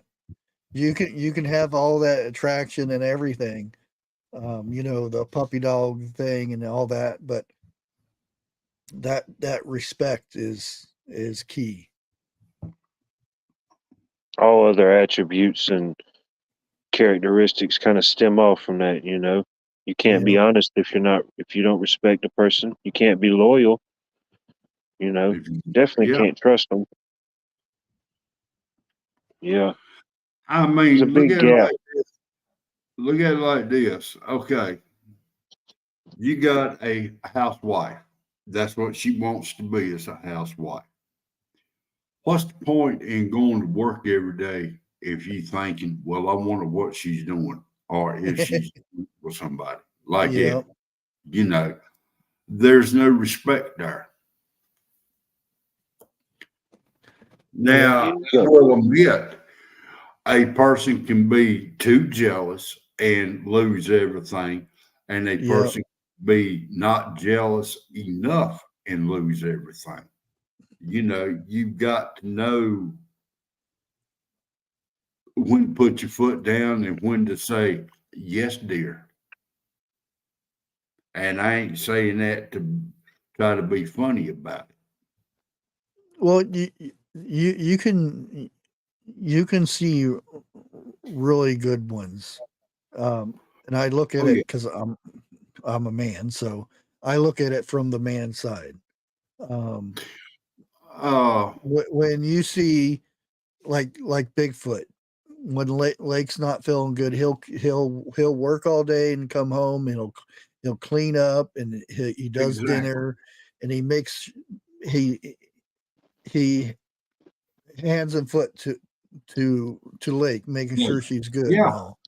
You can have all that attraction and everything, the puppy dog thing and all that, but that respect is key. All other attributes and characteristics kind of stem off from that. You can't be honest if you don't respect a person. You can't be loyal. Definitely can't trust them. Yeah. I mean, look at it like this. Okay. You got a housewife. That's what she wants to be, is a housewife. What's the point in going to work every day if you thinking, well, I wonder what she's doing, or if she's with somebody like that? There's no respect there. Now, I will admit, a person can be too jealous and lose everything, and a person can be not jealous enough and lose everything. You've got to know when to put your foot down and when to say, yes, dear. And I ain't saying that to try to be funny about it. Well, you can see really good ones, and I look at it because I'm a man, so I look at it from the man side. When you see like Bigfoot, when Lake's not feeling good, he'll work all day and come home and he'll clean up and he does dinner and he makes he hands and foot to Lake, making sure she's good and all.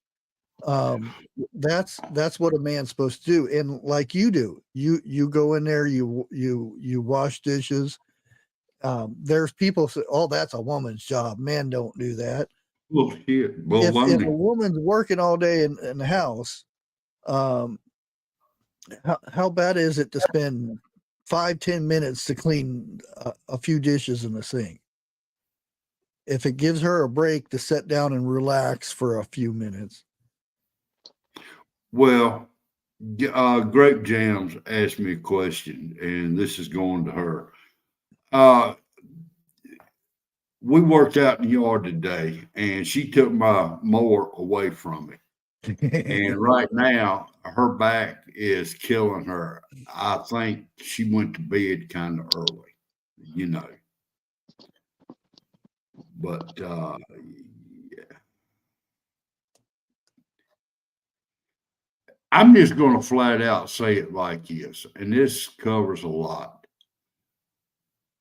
That's what a man's supposed to do. And like you do, you go in there, you wash dishes. There's people say, oh, that's a woman's job. Men don't do that. Well, shit. If a woman's working all day in the house, how bad is it to spend 5-10 minutes to clean a few dishes in the sink? If it gives her a break to sit down and relax for a few minutes. Well, Grape Jams asked me a question, and this is going to her. We worked out in the yard today, and she took my mower away from me. And right now, her back is killing her. I think she went to bed kind of early, you know. But yeah. I'm just going to flat out say it like this, and this covers a lot.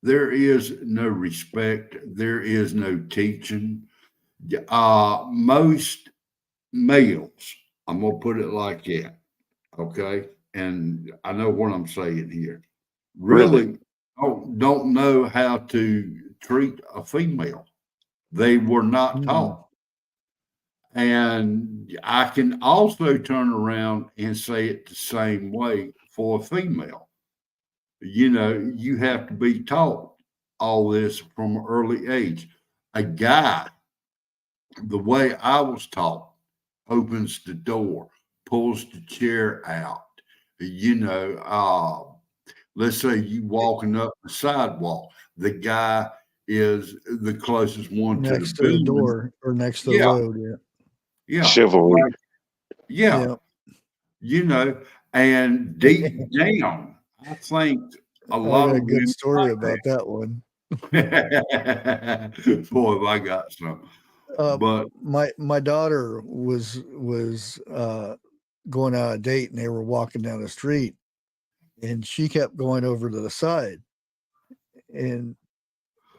There is no respect. There is no teaching. Most males, I'm going to put it like that, okay? And I know what I'm saying here. Really don't know how to treat a female. They were not taught. And I can also turn around and say it the same way for a female. You know, you have to be taught all this from an early age. A guy, the way I was taught, opens the door, pulls the chair out. You know, let's say you walking up the sidewalk, the guy is the closest one next to the door or next to the road. Yeah. Chivalry. Yeah. You know, and deep down, I think a lot of a good story about that one. Boy, have I got some. But my daughter was going on a date and they were walking down the street and she kept going over to the side. And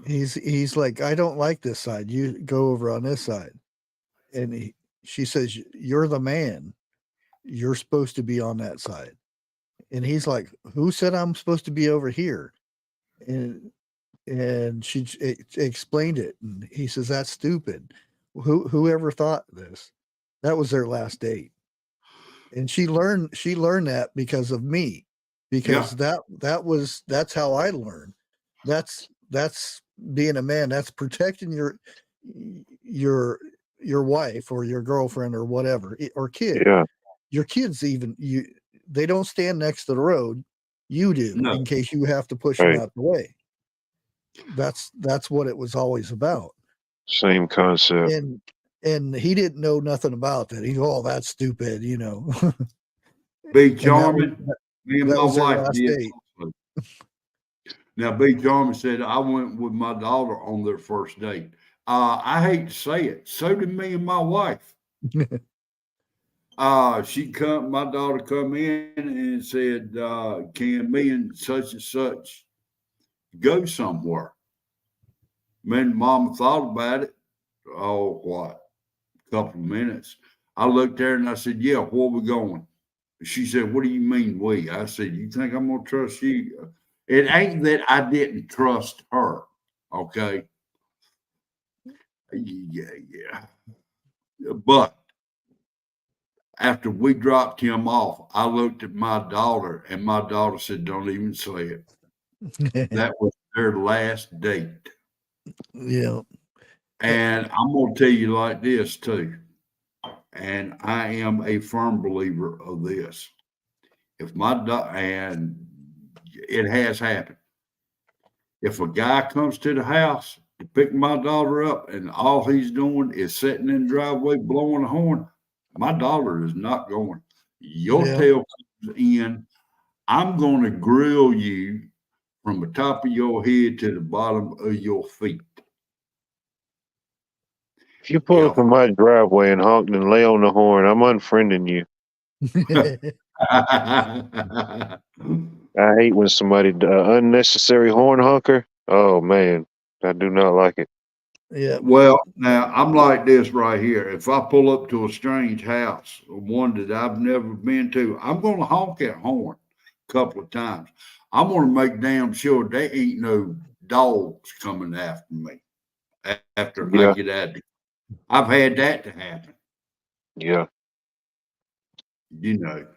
he's like, I don't like this side. You go over on this side. And she says, you're the man. You're supposed to be on that side. And he's like, who said I'm supposed to be over here? And she explained it. And he says, that's stupid. Whoever thought this? That was their last date. And she learned that because of me, because that's how I learned. That's being a man. That's protecting your wife or your girlfriend or whatever, or kid. Your kids, even they don't stand next to the road. You do, in case you have to push them out the way. That's what it was always about. Same concept. And he didn't know nothing about that. He, oh, that's stupid, you know. Be charming. Me and my wife did. Date. Now, B. Jarman said, I went with my daughter on their first date. I hate to say it. So did me and my wife. My daughter come in and said, can me and such go somewhere? Me and Mama thought about it. Oh, what? A couple of minutes. I looked there and I said, yeah, where we going? She said, what do you mean we? I said, you think I'm going to trust you? It ain't that I didn't trust her, okay? Yeah. But after we dropped him off, I looked at my daughter, and my daughter said, don't even say it. That was their last date. Yeah. And I'm going to tell you like this, too. And I am a firm believer of this. If and it has happened. If a guy comes to the house to pick my daughter up and all he's doing is sitting in the driveway blowing a horn, my daughter is not going. Your tail comes in. I'm going to grill you from the top of your head to the bottom of your feet. If you pull up in my driveway and honk and lay on the horn, I'm unfriending you. I hate when somebody unnecessary horn honker. Oh man, I do not like it. Yeah. Well, now I'm like this right here. If I pull up to a strange house, one that I've never been to, I'm going to honk that horn a couple of times. I'm going to make damn sure there ain't no dogs coming after me after I get out of it. I've had that to happen. Yeah. You know,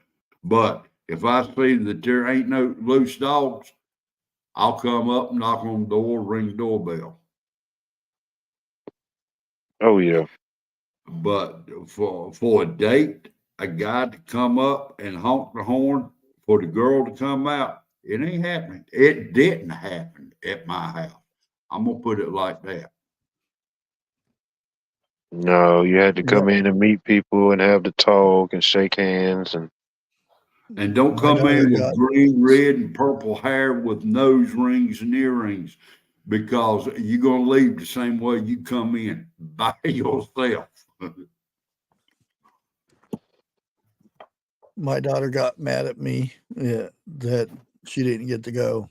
but if I see that there ain't no loose dogs, I'll come up, knock on the door, ring the doorbell. Oh yeah. But for a date, a guy to come up and honk the horn for the girl to come out, it ain't happening. It didn't happen at my house. I'm gonna put it like that. No, you had to come in and meet people and have the talk and shake hands and don't come in with green, red, and purple hair with nose rings and earrings, because you're gonna leave the same way you come in, by yourself. My daughter got mad at me that she didn't get to go.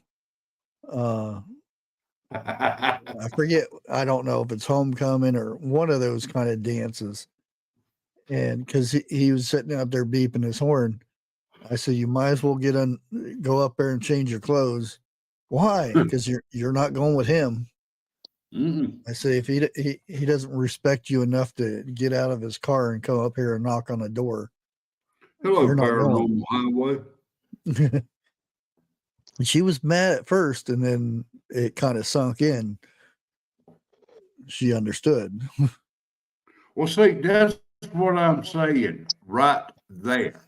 I forget. I don't know if it's homecoming or one of those kind of dances. And because he was sitting out there beeping his horn, I said, "You might as well go up there and change your clothes." Why? Because you're not going with him. I say, if he doesn't respect you enough to get out of his car and come up here and knock on the door. Hello, Paranormal Highway. She was mad at first, and then it kind of sunk in. She understood. Well, see, that's what I'm saying right there.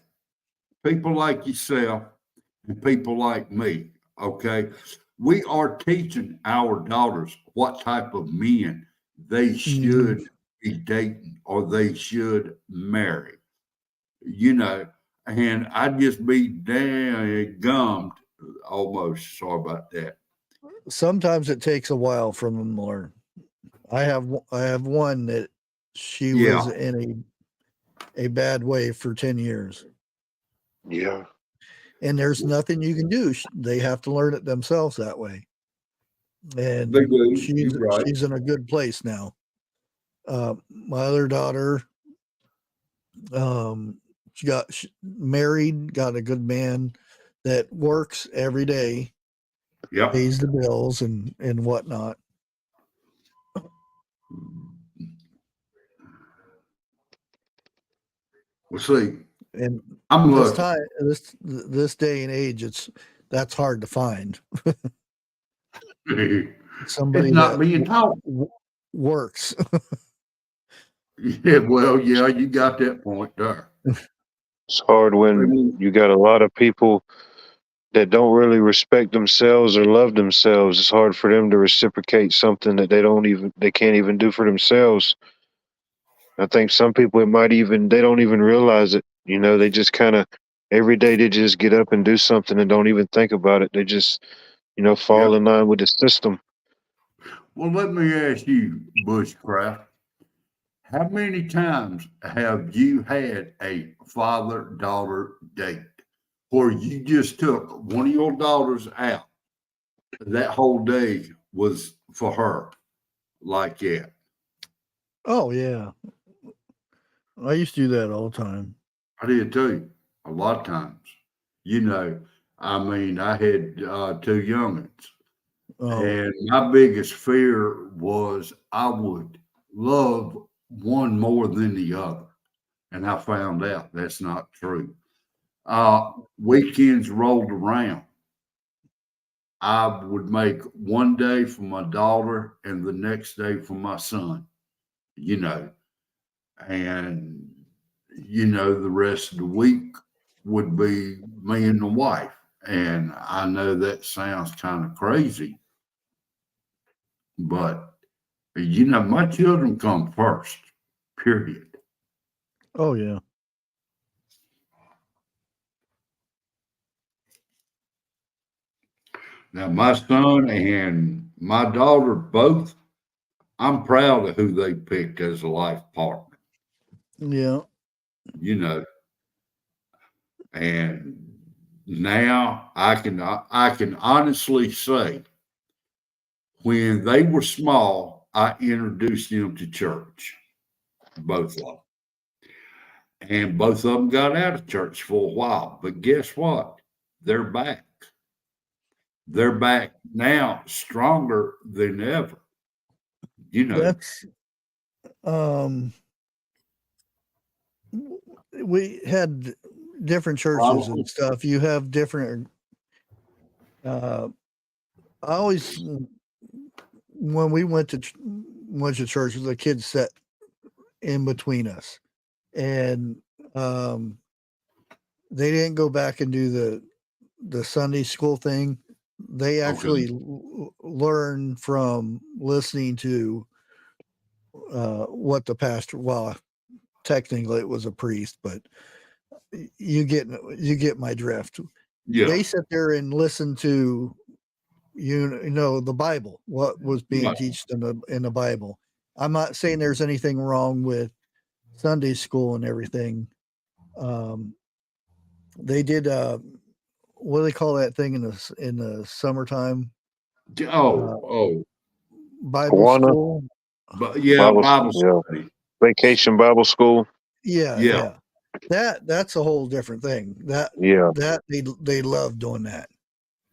People like yourself and people like me, okay? We are teaching our daughters what type of men they should be dating or they should marry. You know, and I'd just be damn gummed almost. Sorry about that. Sometimes it takes a while for them to learn. I have one that she was in a bad way for 10 years. Yeah. And there's nothing you can do. They have to learn it themselves that way. And she's in a good place now. My other daughter, she got married, got a good man that works every day, pays the bills and whatnot. We'll see. And I'm this day and age, that's hard to find. Somebody it's not that being taught. Works. Yeah, well, yeah, you got that point there. It's hard when you got a lot of people that don't really respect themselves or love themselves. It's hard for them to reciprocate something that they can't even do for themselves. I think some people they don't even realize it. You know, they just kind of every day they just get up and do something and don't even think about it. They just, fall in line with the system. Well, let me ask you, Bushcraft, how many times have you had a father-daughter date where you just took one of your daughters out? That whole day was for her, like that. Oh yeah, I used to do that all the time. I did too, a lot of times. You know, I mean, I had 2 youngins. And my biggest fear was I would love one more than the other. And I found out that's not true. Weekends rolled around. I would make one day for my daughter and the next day for my son, and, the rest of the week would be me and the wife. And I know that sounds kind of crazy, but my children come first, period. Oh yeah. Now, my son and my daughter both, I'm proud of who they picked as a life partner, Yeah. you know, and now I can honestly say when they were small, I introduced them to church, both of them. And both of them got out of church for a while. But guess what? They're back. They're back now stronger than ever. You know, That's we had different churches and stuff. You have different I always when we went to church, the kids sat in between us, and they didn't go back and do the Sunday school thing. They actually learn from listening to what the pastor. Well, technically it was a priest, but you get my drift. yeah. They sit there and listen to you know the Bible, what was being Right. taught in the Bible. I'm not saying there's anything wrong with Sunday school and everything. They did what do they call that thing in the summertime? Oh, Bible Awana? school. but yeah, Bible yeah. study. Vacation Bible school. Yeah. That's a whole different thing. That they love doing that.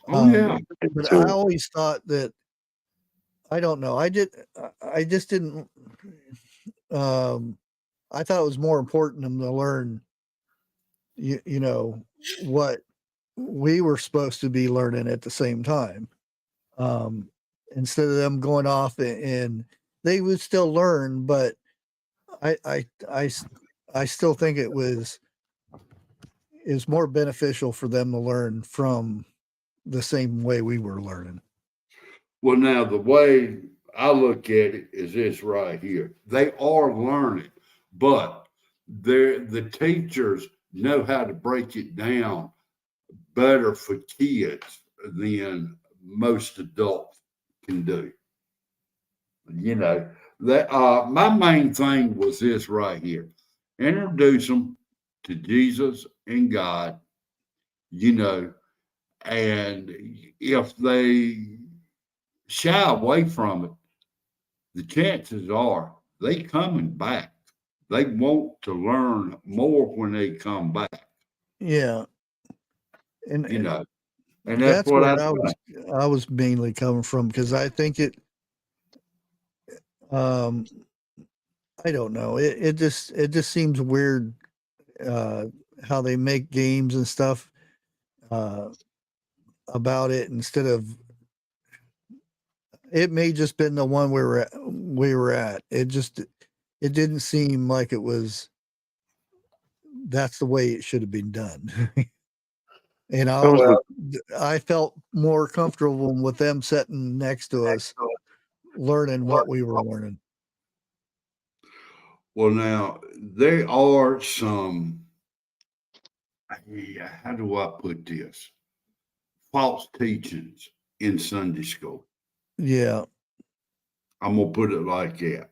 Oh yeah. But I always thought that I don't know. I just didn't. I thought it was more important to them to learn. You know what we were supposed to be learning at the same time. Instead of them going off and they would still learn, but I still think is more beneficial for them to learn from the same way we were learning. Well, now the way I look at it is this right here. They are learning, but the teachers know how to break it down better for kids than most adults can do. You know, that my main thing was this right here. Introduce them to Jesus and God, you know, and if they shy away from it, the chances are they coming back. They want to learn more when they come back. Yeah. And you know, and that's that's what where I was mainly coming from, because I think it I don't know. It just seems weird how they make games and stuff about it instead of it may just been the one we were at. It didn't seem like it was that's the way it should have been done. And I felt more comfortable with them sitting next to us learning what we were learning. Well, now there are some, how do I put this? False teachings in Sunday school. Yeah. I'm going to put it like that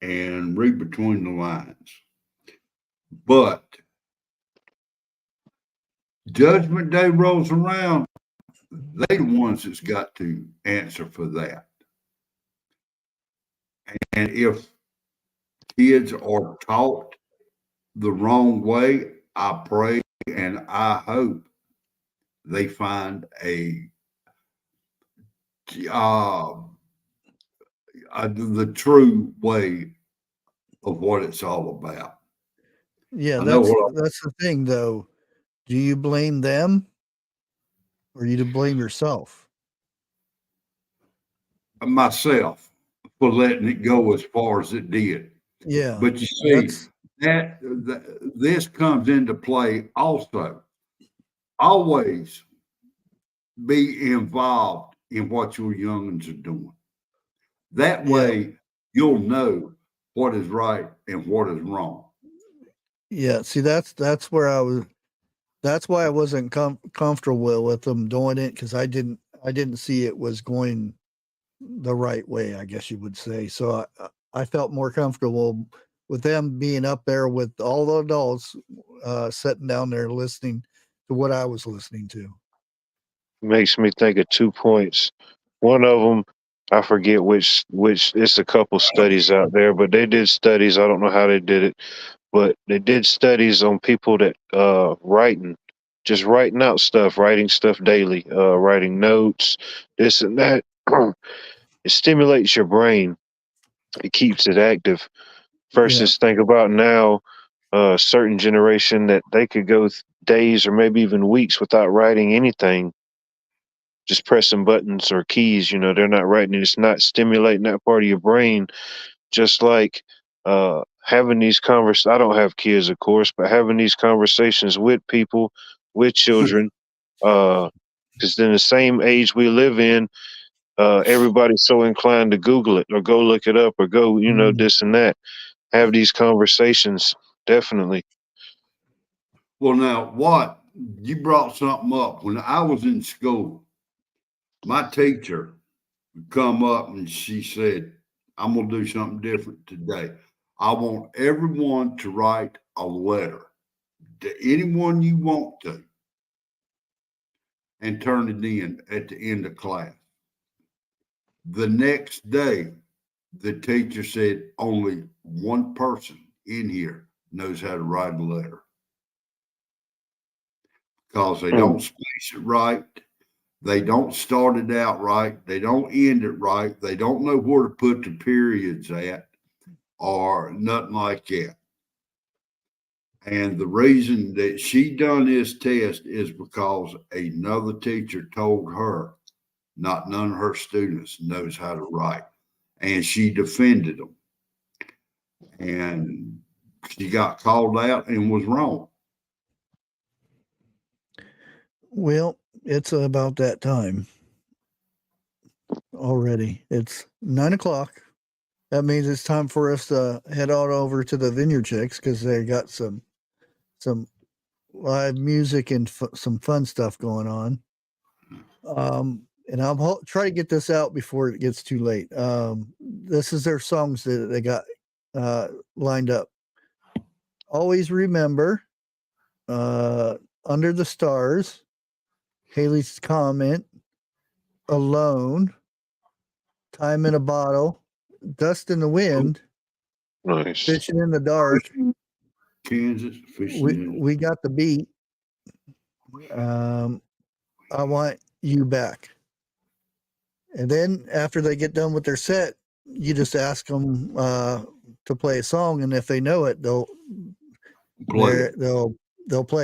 and read between the lines. But Judgment Day rolls around, they're the ones that's got to answer for that. And if kids are taught the wrong way, I pray and I hope they find the true way of what it's all about. Yeah, that's the thing, though. Do you blame them, or you to blame yourself? Myself for letting it go as far as it did. Yeah, but you see that this comes into play also. Always be involved in what your youngins are doing. That way, you'll know what is right and what is wrong. Yeah, see, that's where I was. That's why I wasn't comfortable with them doing it, because I didn't see it was going the right way, I guess you would say. So I felt more comfortable with them being up there with all the adults, sitting down there listening to what I was listening to. Makes me think of 2 points. One of them, I forget which. It's a couple studies out there, but they did studies. I don't know how they did it, but they did studies on people that just writing out stuff, writing stuff daily, writing notes, this and that. It stimulates your brain. It keeps it active. Versus think about now, a certain generation that they could go days or maybe even weeks without writing anything, just pressing buttons or keys. They're not writing. It's not stimulating that part of your brain. Just like having these conversations. I don't have kids, of course, but having these conversations with people, with children, because in the same age we live in, everybody's so inclined to Google it or go look it up or go, this and that. Have these conversations, definitely. Well, now, what you brought something up when I was in school. My teacher would come up and she said, I'm going to do something different today. I want everyone to write a letter to anyone you want to and turn it in at the end of class. The next day, the teacher said only one person in here knows how to write a letter because they don't space it right. They don't start it out right. They don't end it right. They don't know where to put the periods at or nothing like that. And the reason that she done this test is because another teacher told her not none of her students knows how to write. And she defended them. And she got called out and was wrong. Well, it's about that time already. It's 9:00. That means it's time for us to head on over to the Vineyard Chicks because they got some live music and some fun stuff going on. And I'll try to get this out before it gets too late. This is their songs that they got lined up. Always Remember, Under the Stars, Haley's Comment, Alone, Time in a Bottle, Dust in the Wind, Nice. Fishing in the Dark, Kansas, fishing. We Got the Beat, I Want You Back. And then after they get done with their set, you just ask them to play a song, and if they know it, they'll play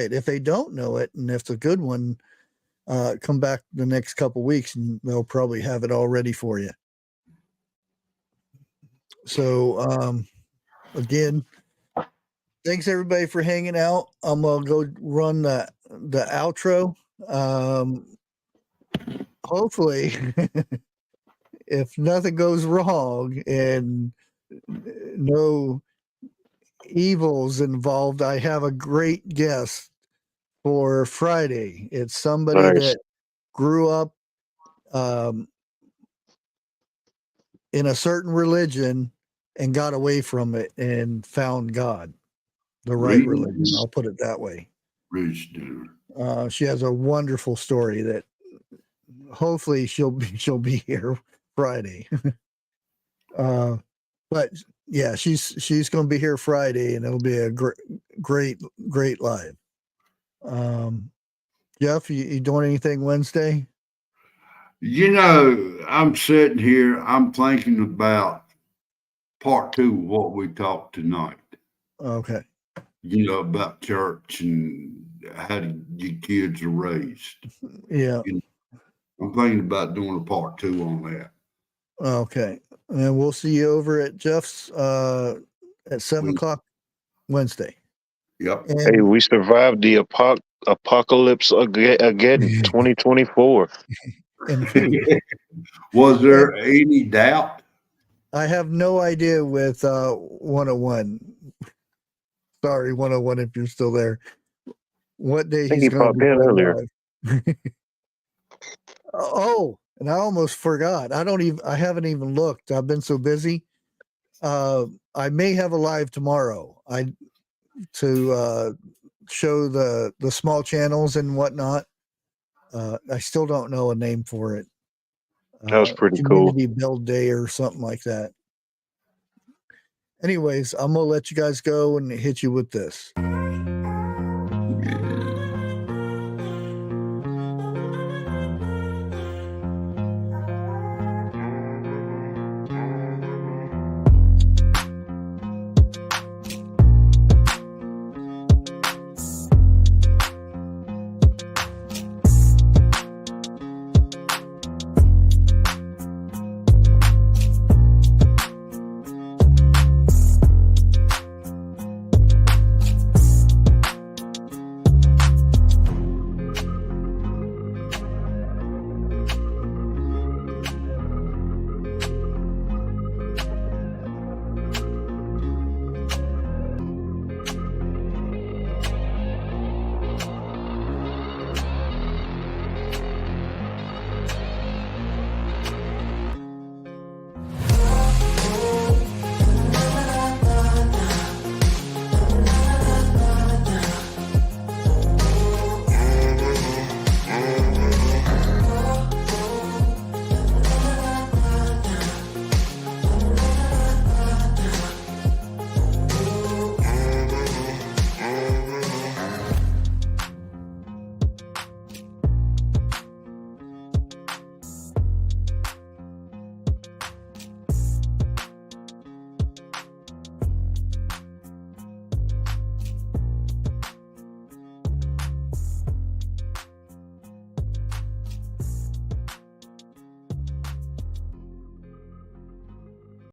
it. If they don't know it, and if it's a good one, come back the next couple weeks, and they'll probably have it all ready for you. So again, thanks everybody for hanging out. I'm gonna go run the outro. Hopefully, if nothing goes wrong and no evils involved, I have a great guest for Friday. It's somebody that grew up in a certain religion and got away from it and found God, the right religion. I'll put it that way. She has a wonderful story that hopefully she'll be here Friday. But yeah, she's going to be here Friday, and it'll be a great live. Jeff, you doing anything Wednesday? I'm sitting here, I'm thinking about part 2 of what we talked tonight. Okay. About church and how your kids are raised. Yeah. I'm thinking about doing a part 2 on that. Okay. And we'll see you over at Jeff's at 7:00 Wednesday. Yep. And hey, we survived the apocalypse again, 2024. Was there any doubt? I have no idea with 101. Sorry, 101, if you're still there. what day I think he's he going popped to be in going earlier. live. And I almost forgot. I haven't even looked. I've been so busy. I may have a live tomorrow. To show the small channels and whatnot. I still don't know a name for it. That was pretty cool. Community Build Day or something like that. Anyways, I'm gonna let you guys go and hit you with this.